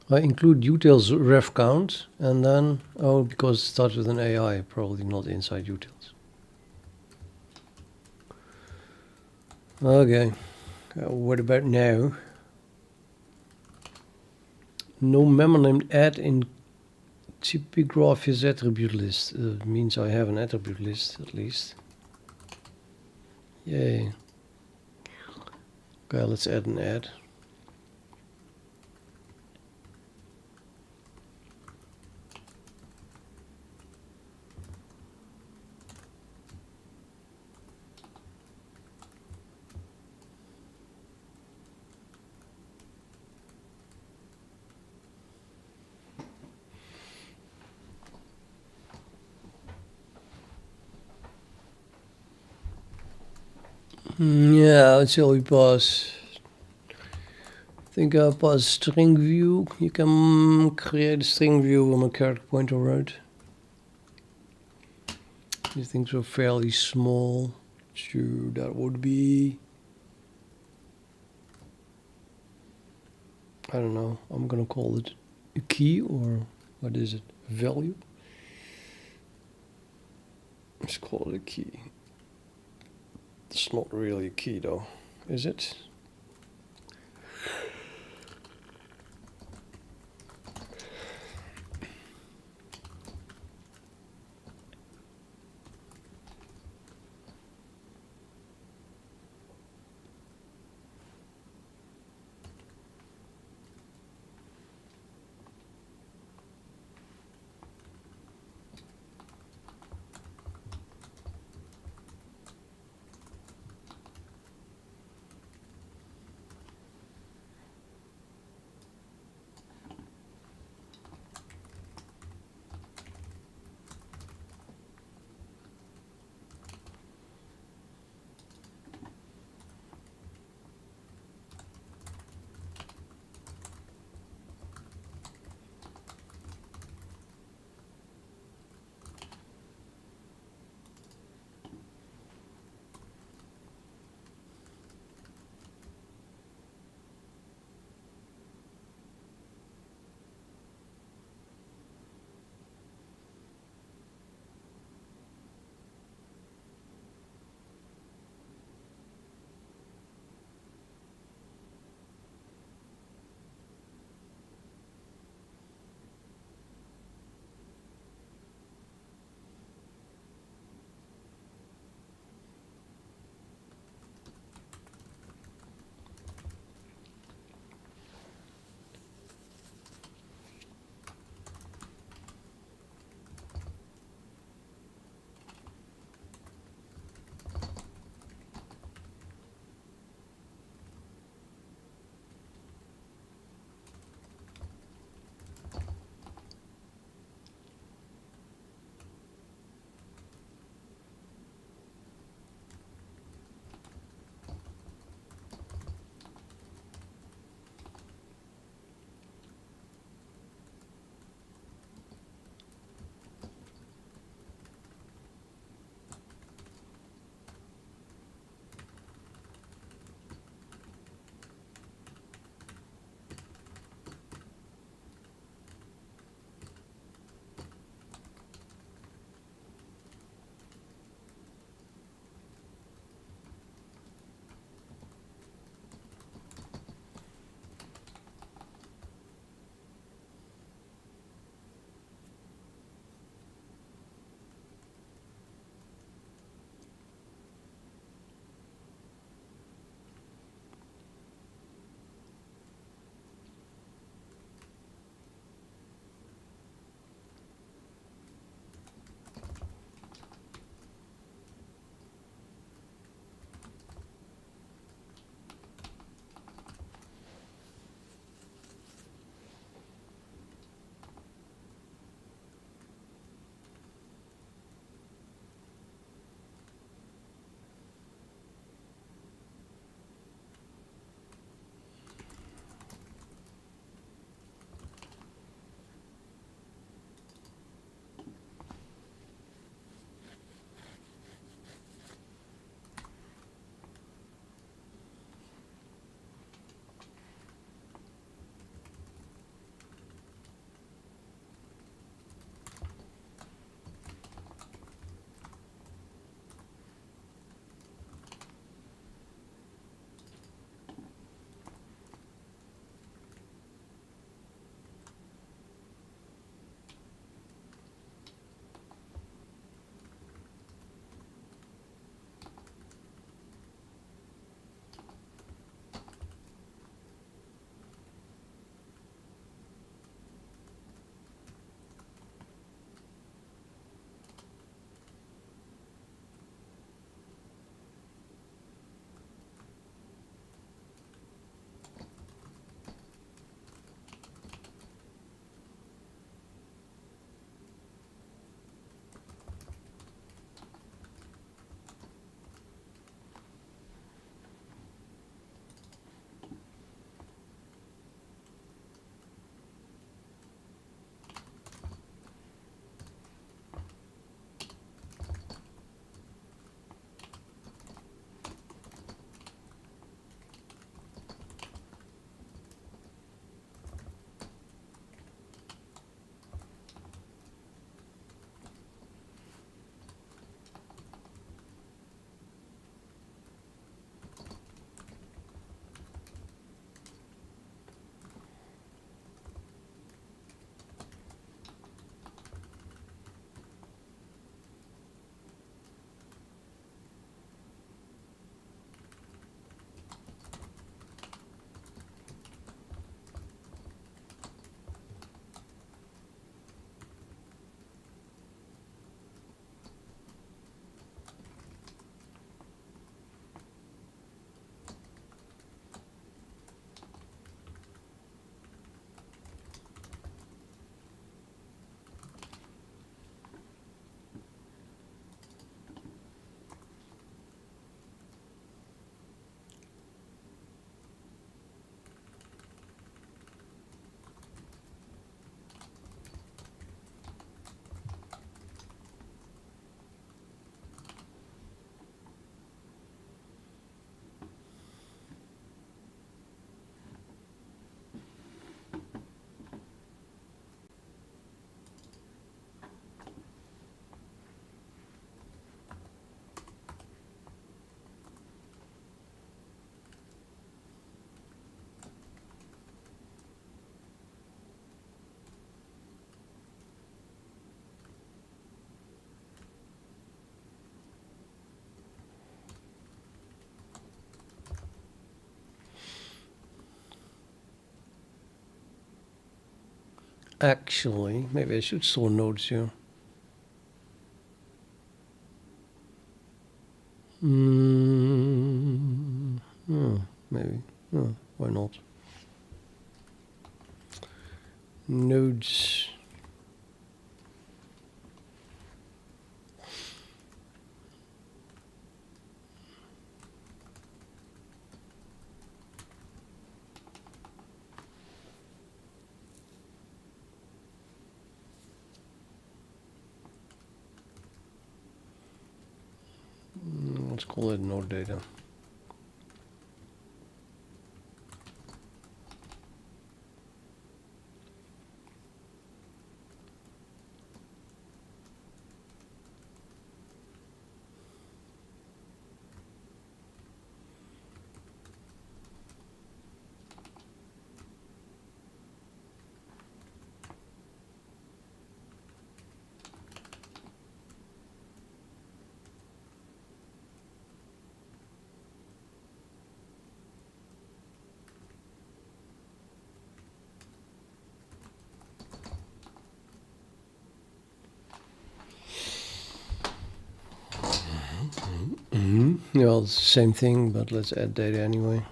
I include utils ref count and then, oh, because it starts with an AI, probably not inside utils. Okay, what about now? No member named add in subgraph is attribute list. Means I have an attribute list at least. Yay. Okay, let's add an add. Yeah, until we pass. I think I pass string view. You can create a string view on a character pointer, right? These things are fairly small. So that would be, I don't know, I'm gonna call it a key, or what is it? A value? Let's call it a key. It's not really a key though, is it? Actually, maybe I should store nodes here. Maybe. Why not? Nodes. Let's call it node data. Yeah, it's the same thing, but let's add data anyway.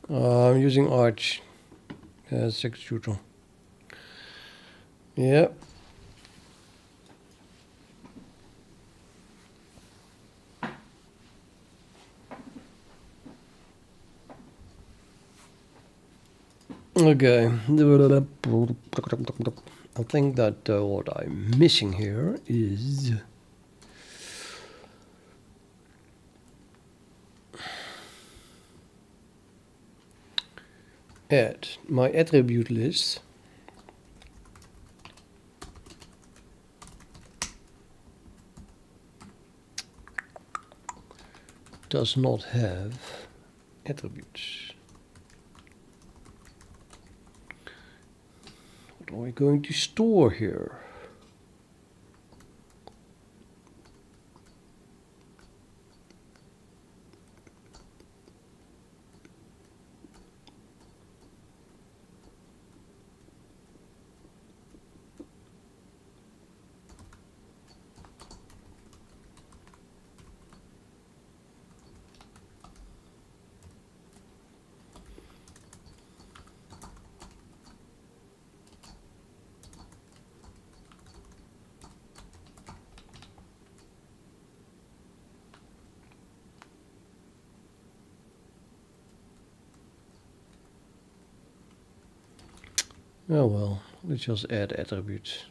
I'm using Arch as executor. Yeah. Okay. I think that what I'm missing here is add my attribute list. Does not have attributes. What are we going to store here? Oh well, let's just add attributes.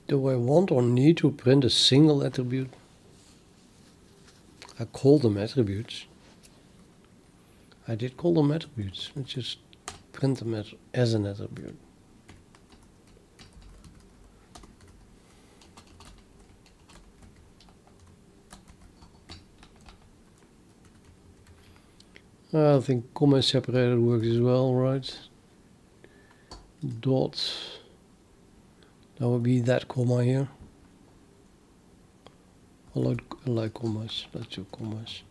Do I want or need to print a single attribute? I call them attributes. I did call them attributes. Let's just print them as an attribute. I think comma separated works as well, right? Dot. That would be that comma here. I like commas. Let's do commas.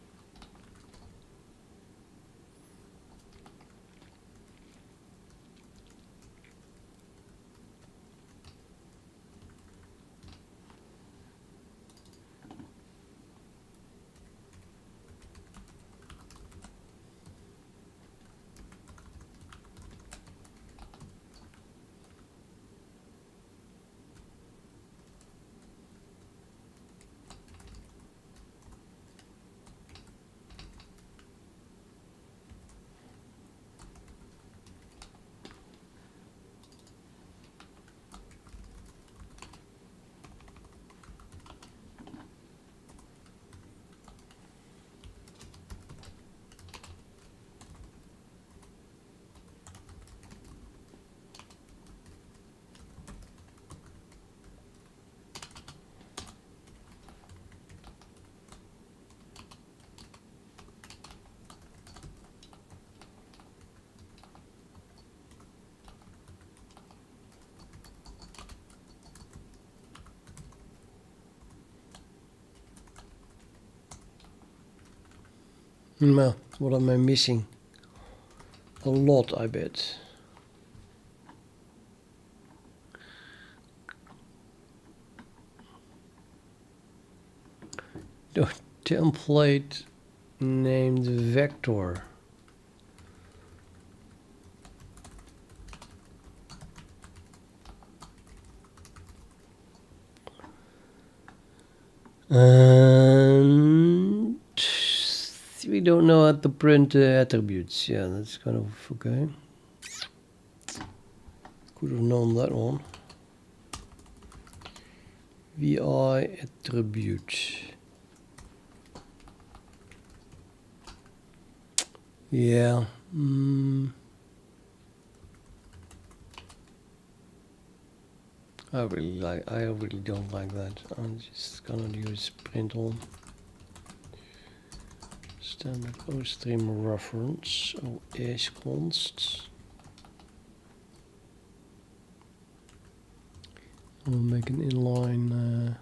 Well, what am I missing? A lot, I bet. The template named vector. And we don't know how to print attributes. Yeah, that's kind of okay. Could have known that one. VI attribute. Yeah. I really don't like that. I'm just gonna use print on. Standard OStream reference OS const. We'll make an inline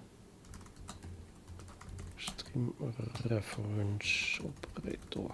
stream reference operator.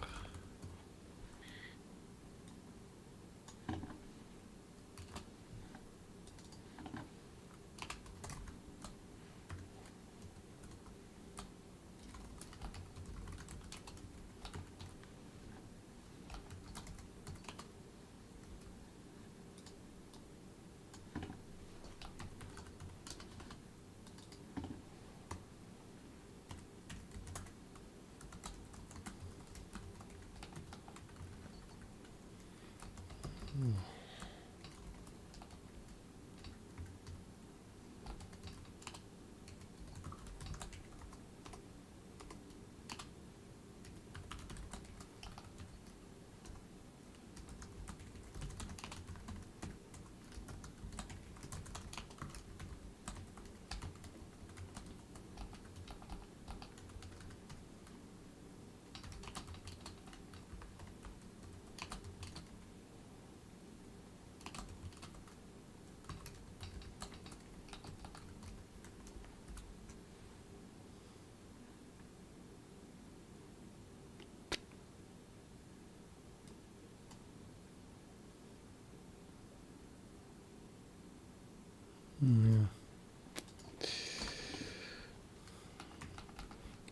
Yeah.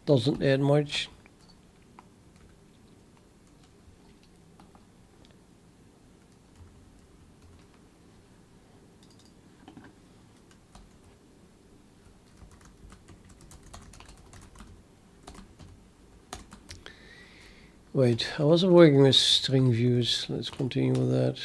Doesn't add much. Wait, I wasn't working with string views. Let's continue with that.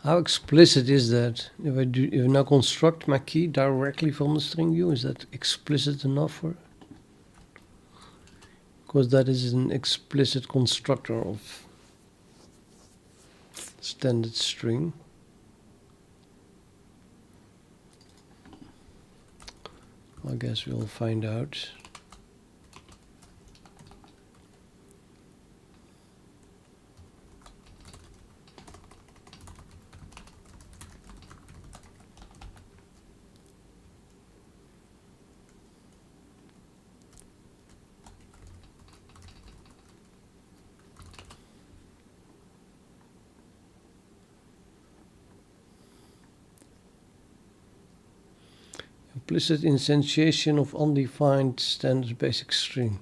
How explicit is that? If I now construct my key directly from the string view, is that explicit enough for? Because that is an explicit constructor of standard string. I guess we'll find out. Implicit instantiation of undefined standard basic string.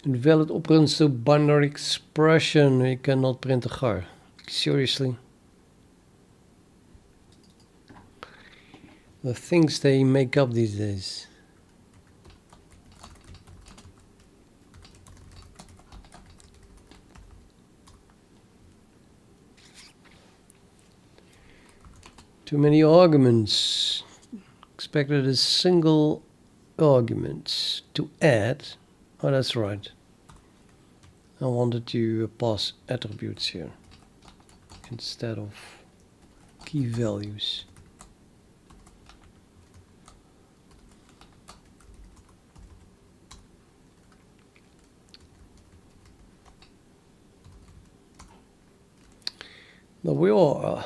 Invalid operands to binary expression. You cannot print a char. Seriously. The things they make up these days. Too many arguments. Expected a single argument to add. Oh, that's right. I wanted to pass attributes here instead of key values. Now we are.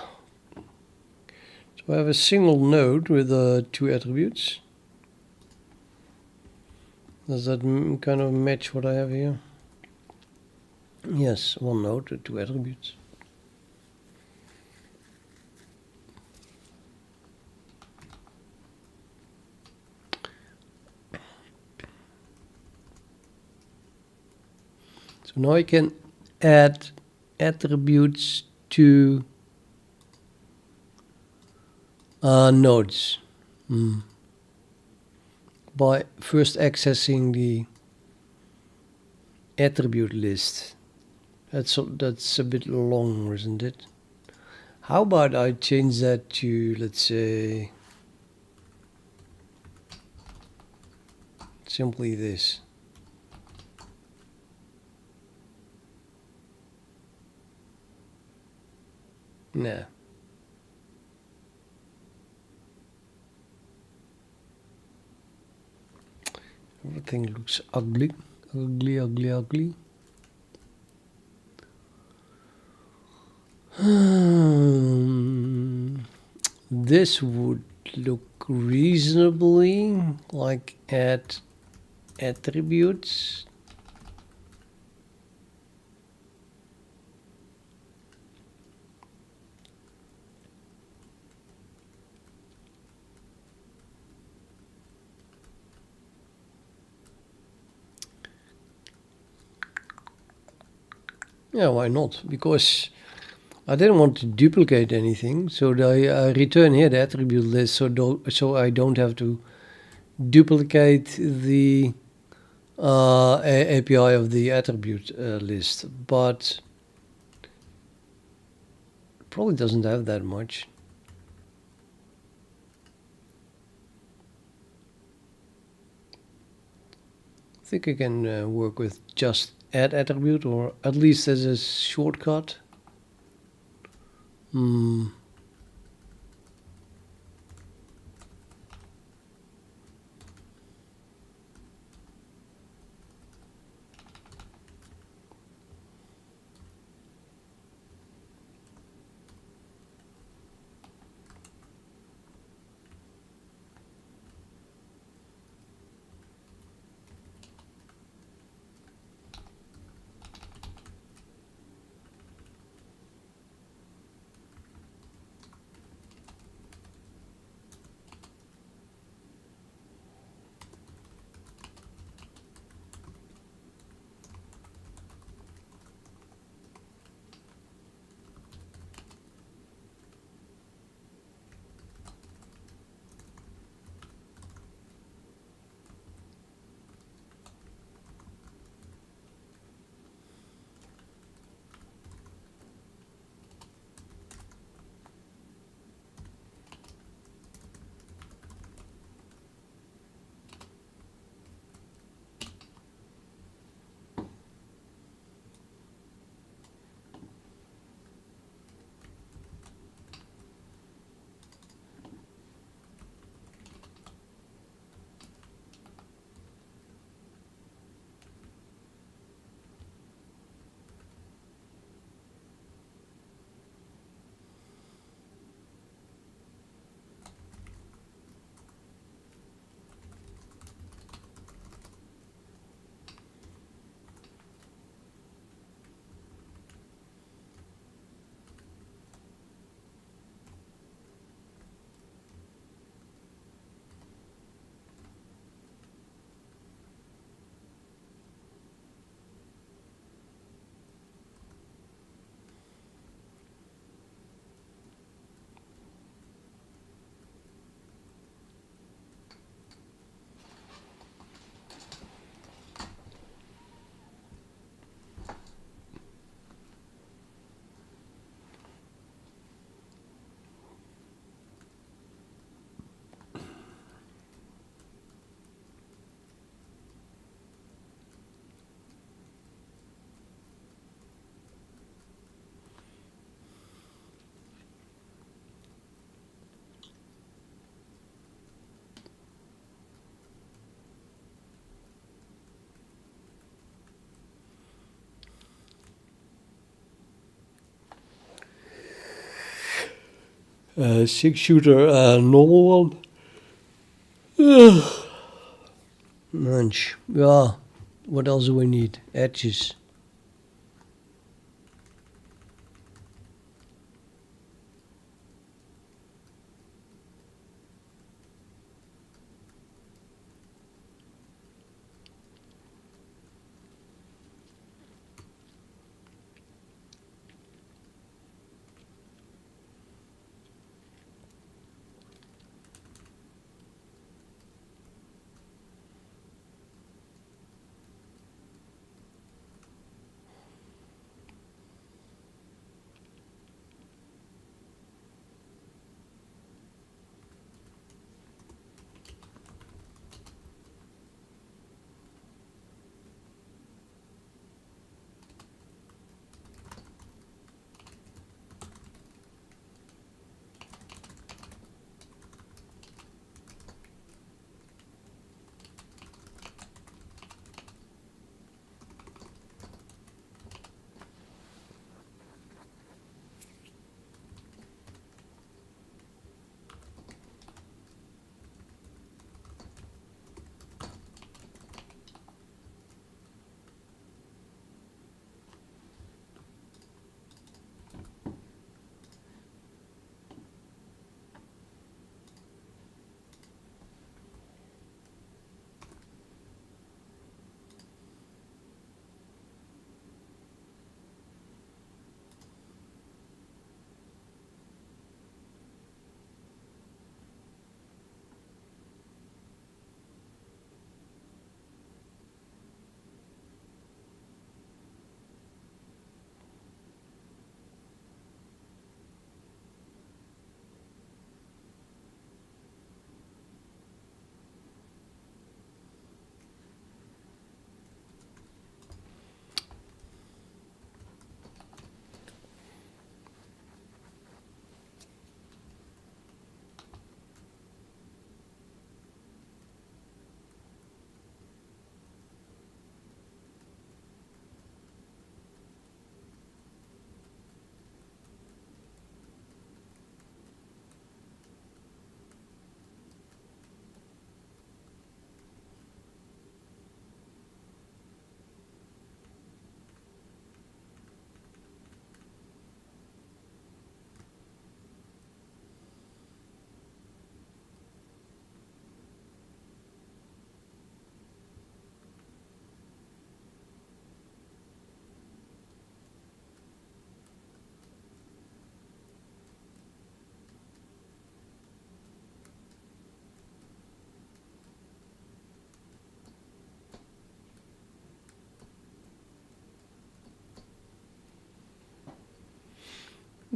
So I have a single node with 2 attributes. Does that kind of match what I have here? Yes, one node with 2 attributes. So now I can add attributes to nodes by first accessing the attribute list. That's a bit long, isn't it? How about I change that to, let's say, simply this. Nah. Everything looks ugly. Ugly. This would look reasonably like add attributes. Yeah, why not? Because I didn't want to duplicate anything, so I return here the attribute list, so I don't have to duplicate the API of the attribute list. But it probably doesn't have that much. I think I can work with just add attribute, or at least as a shortcut. 6-shooter, normal one. Ugh. Munch. Yeah. What else do we need? Edges.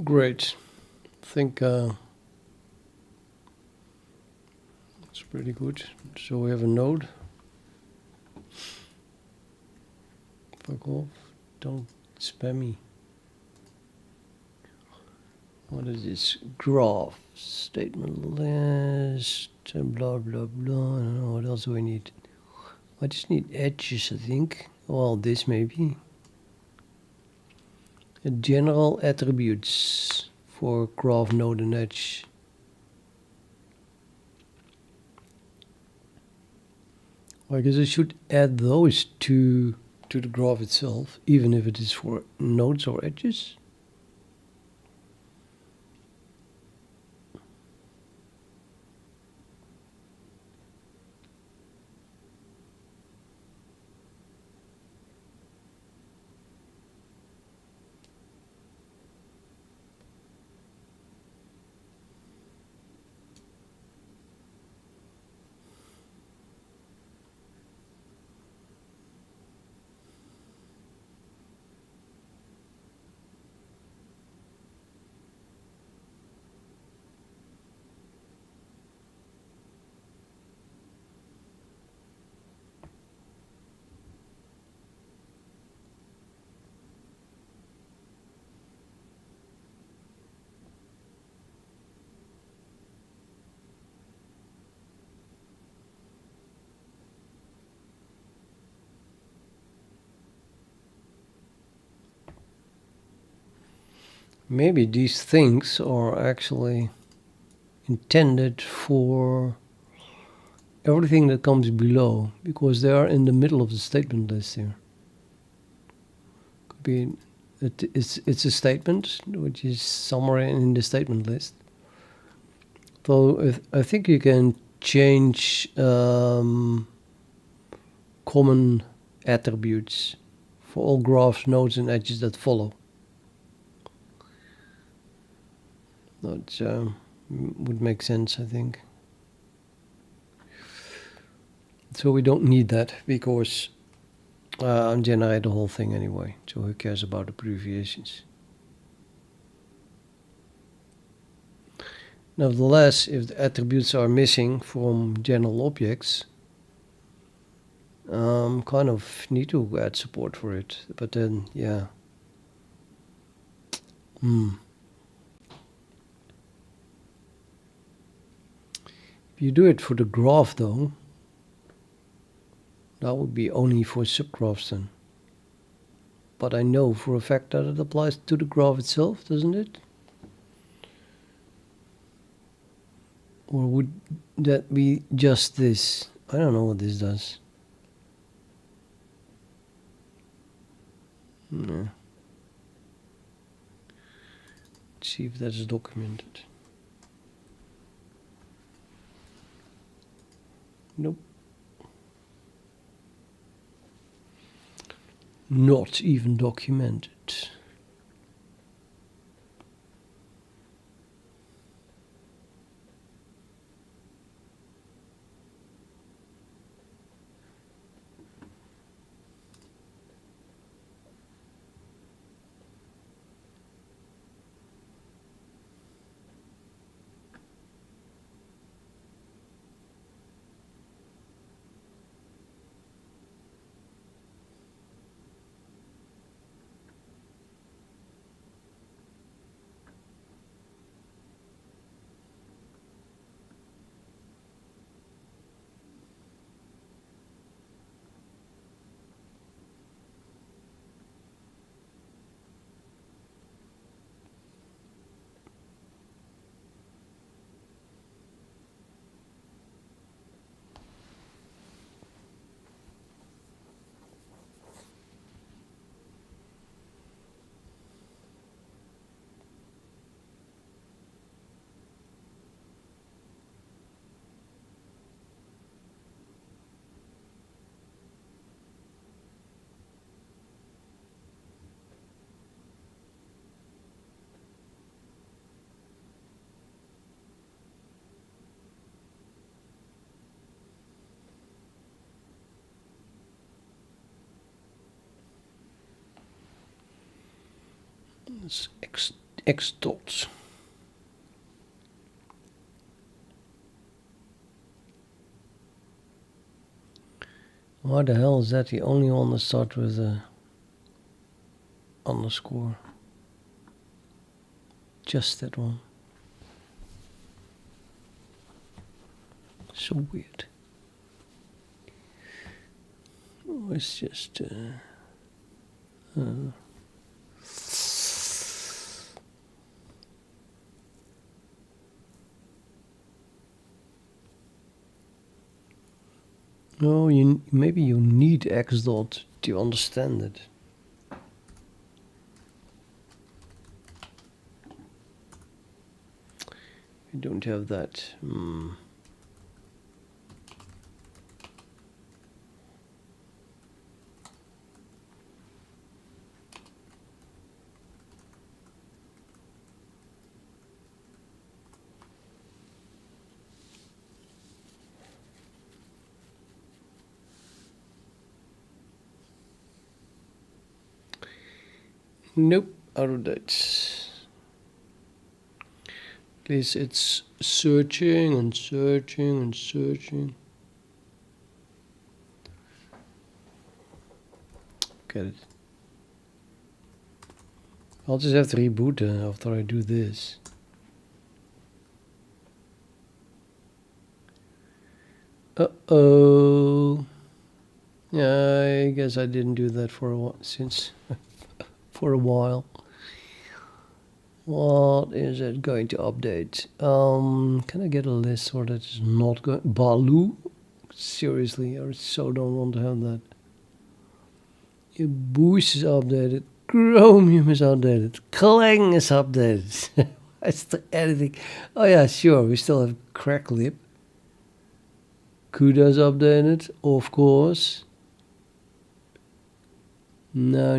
Great. I think it's pretty good. So we have a node. Fuck off. Don't spam me. What is this? Graph. Statement list. Blah, blah, blah. I don't know. What else do I need? I just need edges, I think. Well, this maybe. General attributes for graph node and edge. I guess I should add those to the graph itself, even if it is for nodes or edges. Maybe these things are actually intended for everything that comes below, because they are in the middle of the statement list here. Could be it's a statement which is somewhere in the statement list. So I think you can change common attributes for all graphs, nodes, and edges that follow. That would make sense, I think. So we don't need that because I generate the whole thing anyway. So who cares about abbreviations? Nevertheless, if the attributes are missing from general objects, kind of need to add support for it. But then, yeah. If you do it for the graph, though, that would be only for subgraphs then. But I know for a fact that it applies to the graph itself, doesn't it? Or would that be just this? I don't know what this does. No. Let's see if that's documented. Nope. Not even documented. It's x dots. Why the hell is that the only one that starts with a underscore? Just that one. So weird. Oh, it's just no, maybe you need x dot to understand it. You don't have that. Nope, out of that. Please, it's searching and searching and searching. Get it. I'll just have to reboot after I do this. Uh-oh. Yeah, I guess I didn't do that for a while, for a while. What is it going to update? Can I get a list where that is not going? Baloo? Seriously, I so don't want to have that. Boost is updated. Chromium is updated. Clang is updated. It's the editing. Oh yeah, sure. We still have Cracklip. CUDA is updated, of course. No.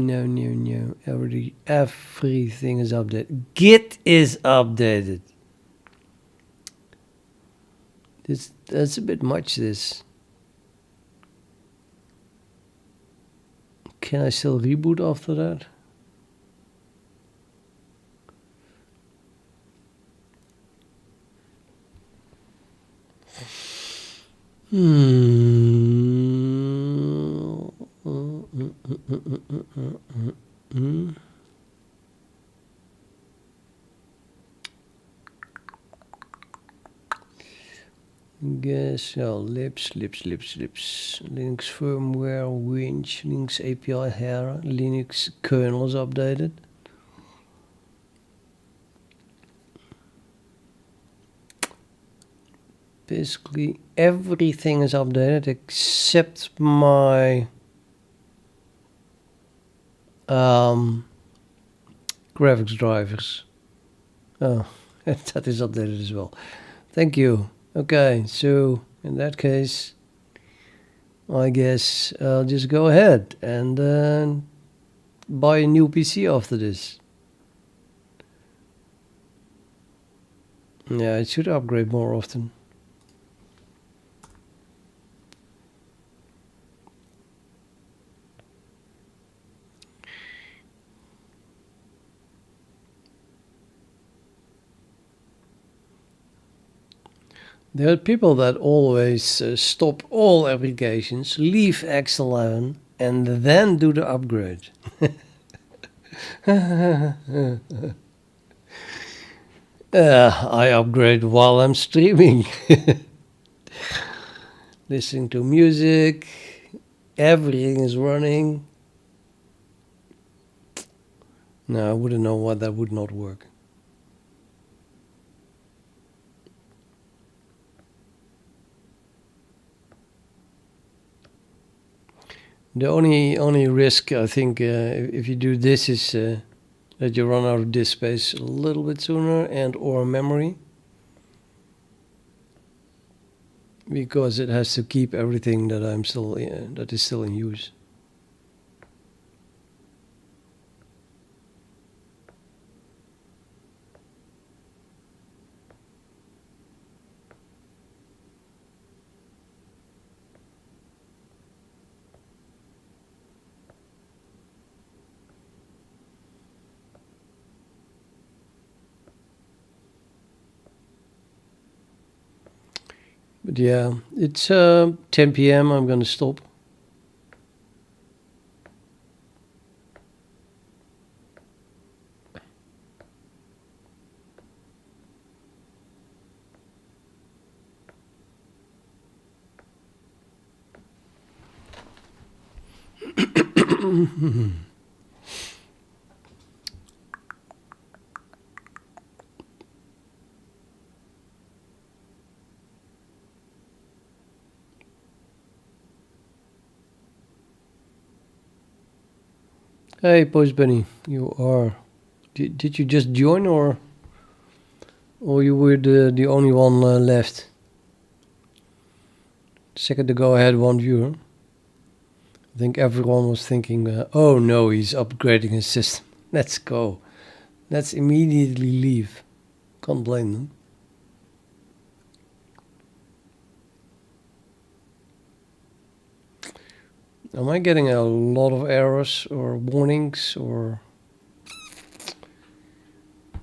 Everything is updated. Git is updated. That's a bit much, this. Can I still reboot after that? Guess so. Lips. Linux firmware, winch, Linux API header, Linux kernel is updated. Basically everything is updated except my graphics drivers. Oh, that is updated as well. Thank you. Okay, so in that case, I guess I'll just go ahead and buy a new PC after this. Yeah, it should upgrade more often. There are people that always stop all applications, leave X11, and then do the upgrade. I upgrade while I'm streaming. Listening to music, everything is running. No, I wouldn't know why that would not work. The only risk, I think, if you do this is that you run out of disk space a little bit sooner and or memory, because it has to keep everything that that is still in use. But yeah, it's 10 p.m. I'm gonna stop. Hey, Post Benny, you are. Did you just join or you were the only one left? Second to go ahead, one viewer. I think everyone was thinking, oh no, he's upgrading his system. Let's go. Let's immediately leave. Can't blame them. Am I getting a lot of errors or warnings or... I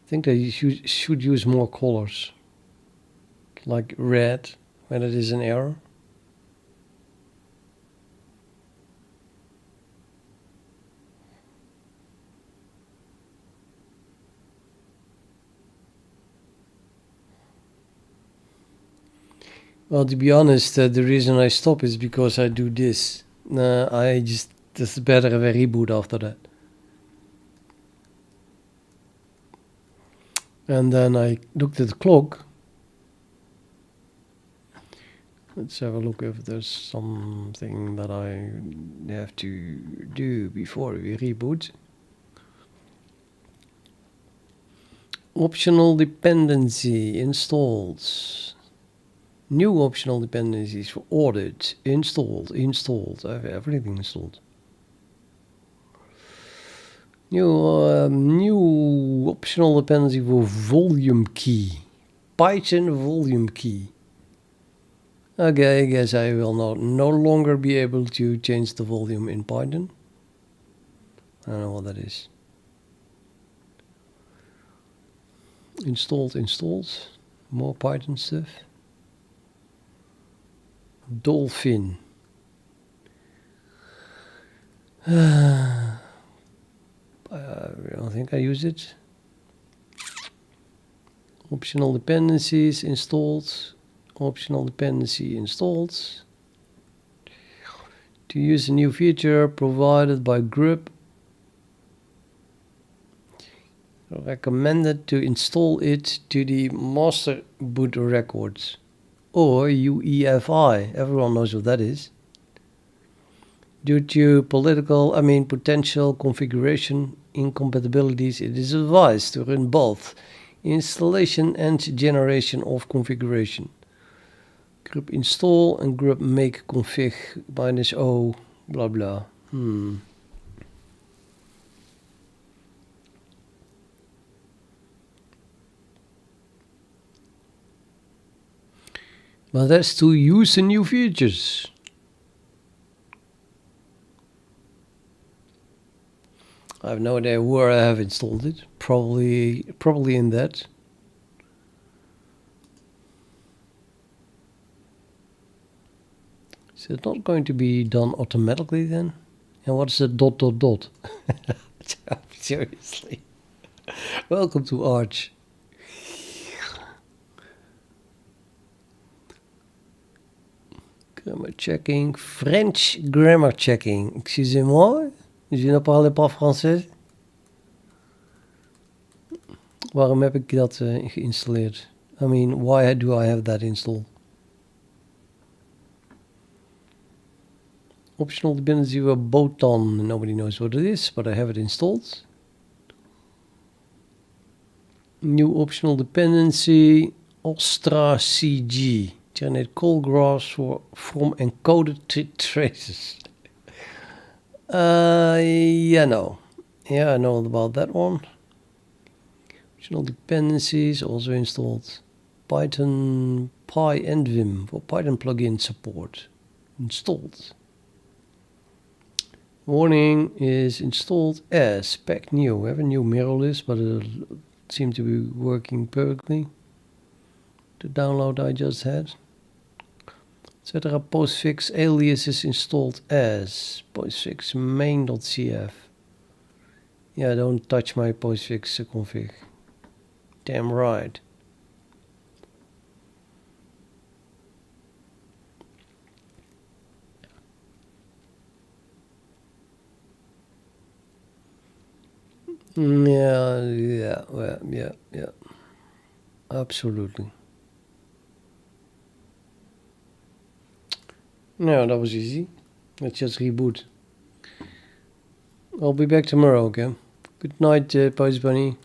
think they should use more colors. Like red when it is an error. Well, to be honest, the reason I stop is because I do this. It's better if I reboot after that. And then I looked at the clock. Let's have a look if there's something that I have to do before we reboot. Optional dependency installed. New optional dependencies for audit. Installed. I have everything installed. New optional dependency for volume key. Python volume key. Okay, I guess I will no longer be able to change the volume in Python. I don't know what that is. Installed. More Python stuff. Dolphin. I don't think I use it. Optional dependencies installed. Optional dependency installed. To use a new feature provided by group. Recommended to install it to the master boot records. Or UEFI. Everyone knows what that is. Due to potential configuration incompatibilities, it is advised to run both installation and generation of configuration. Group install and group make config -o blah blah. But that's to use the new features. I have no idea where I have installed it. Probably in that. Is it not going to be done automatically then? And what is the ... Seriously. Welcome to Arch. Grammar checking. French grammar checking. Excusez-moi. Je ne parle pas français. Waarom heb ik dat geïnstalleerd? Why do I have that installed? Optional dependency for Botan. Nobody knows what it is, but I have it installed. New optional dependency. Ostra CG. Generate call graphs from encoded traces. Yeah, I know about that one. Optional dependencies also installed. Python, Py and Vim for Python plugin support. Installed. Warning is installed as spec new. We have a new mirror list, but it seemed to be working perfectly. The download I just had. Etc. Postfix alias is installed as postfix main.cf. Yeah, don't touch my postfix config. Damn right. Yeah. Absolutely. No, that was easy. Let's just reboot. I'll be back tomorrow, okay? Good night, Post Bunny.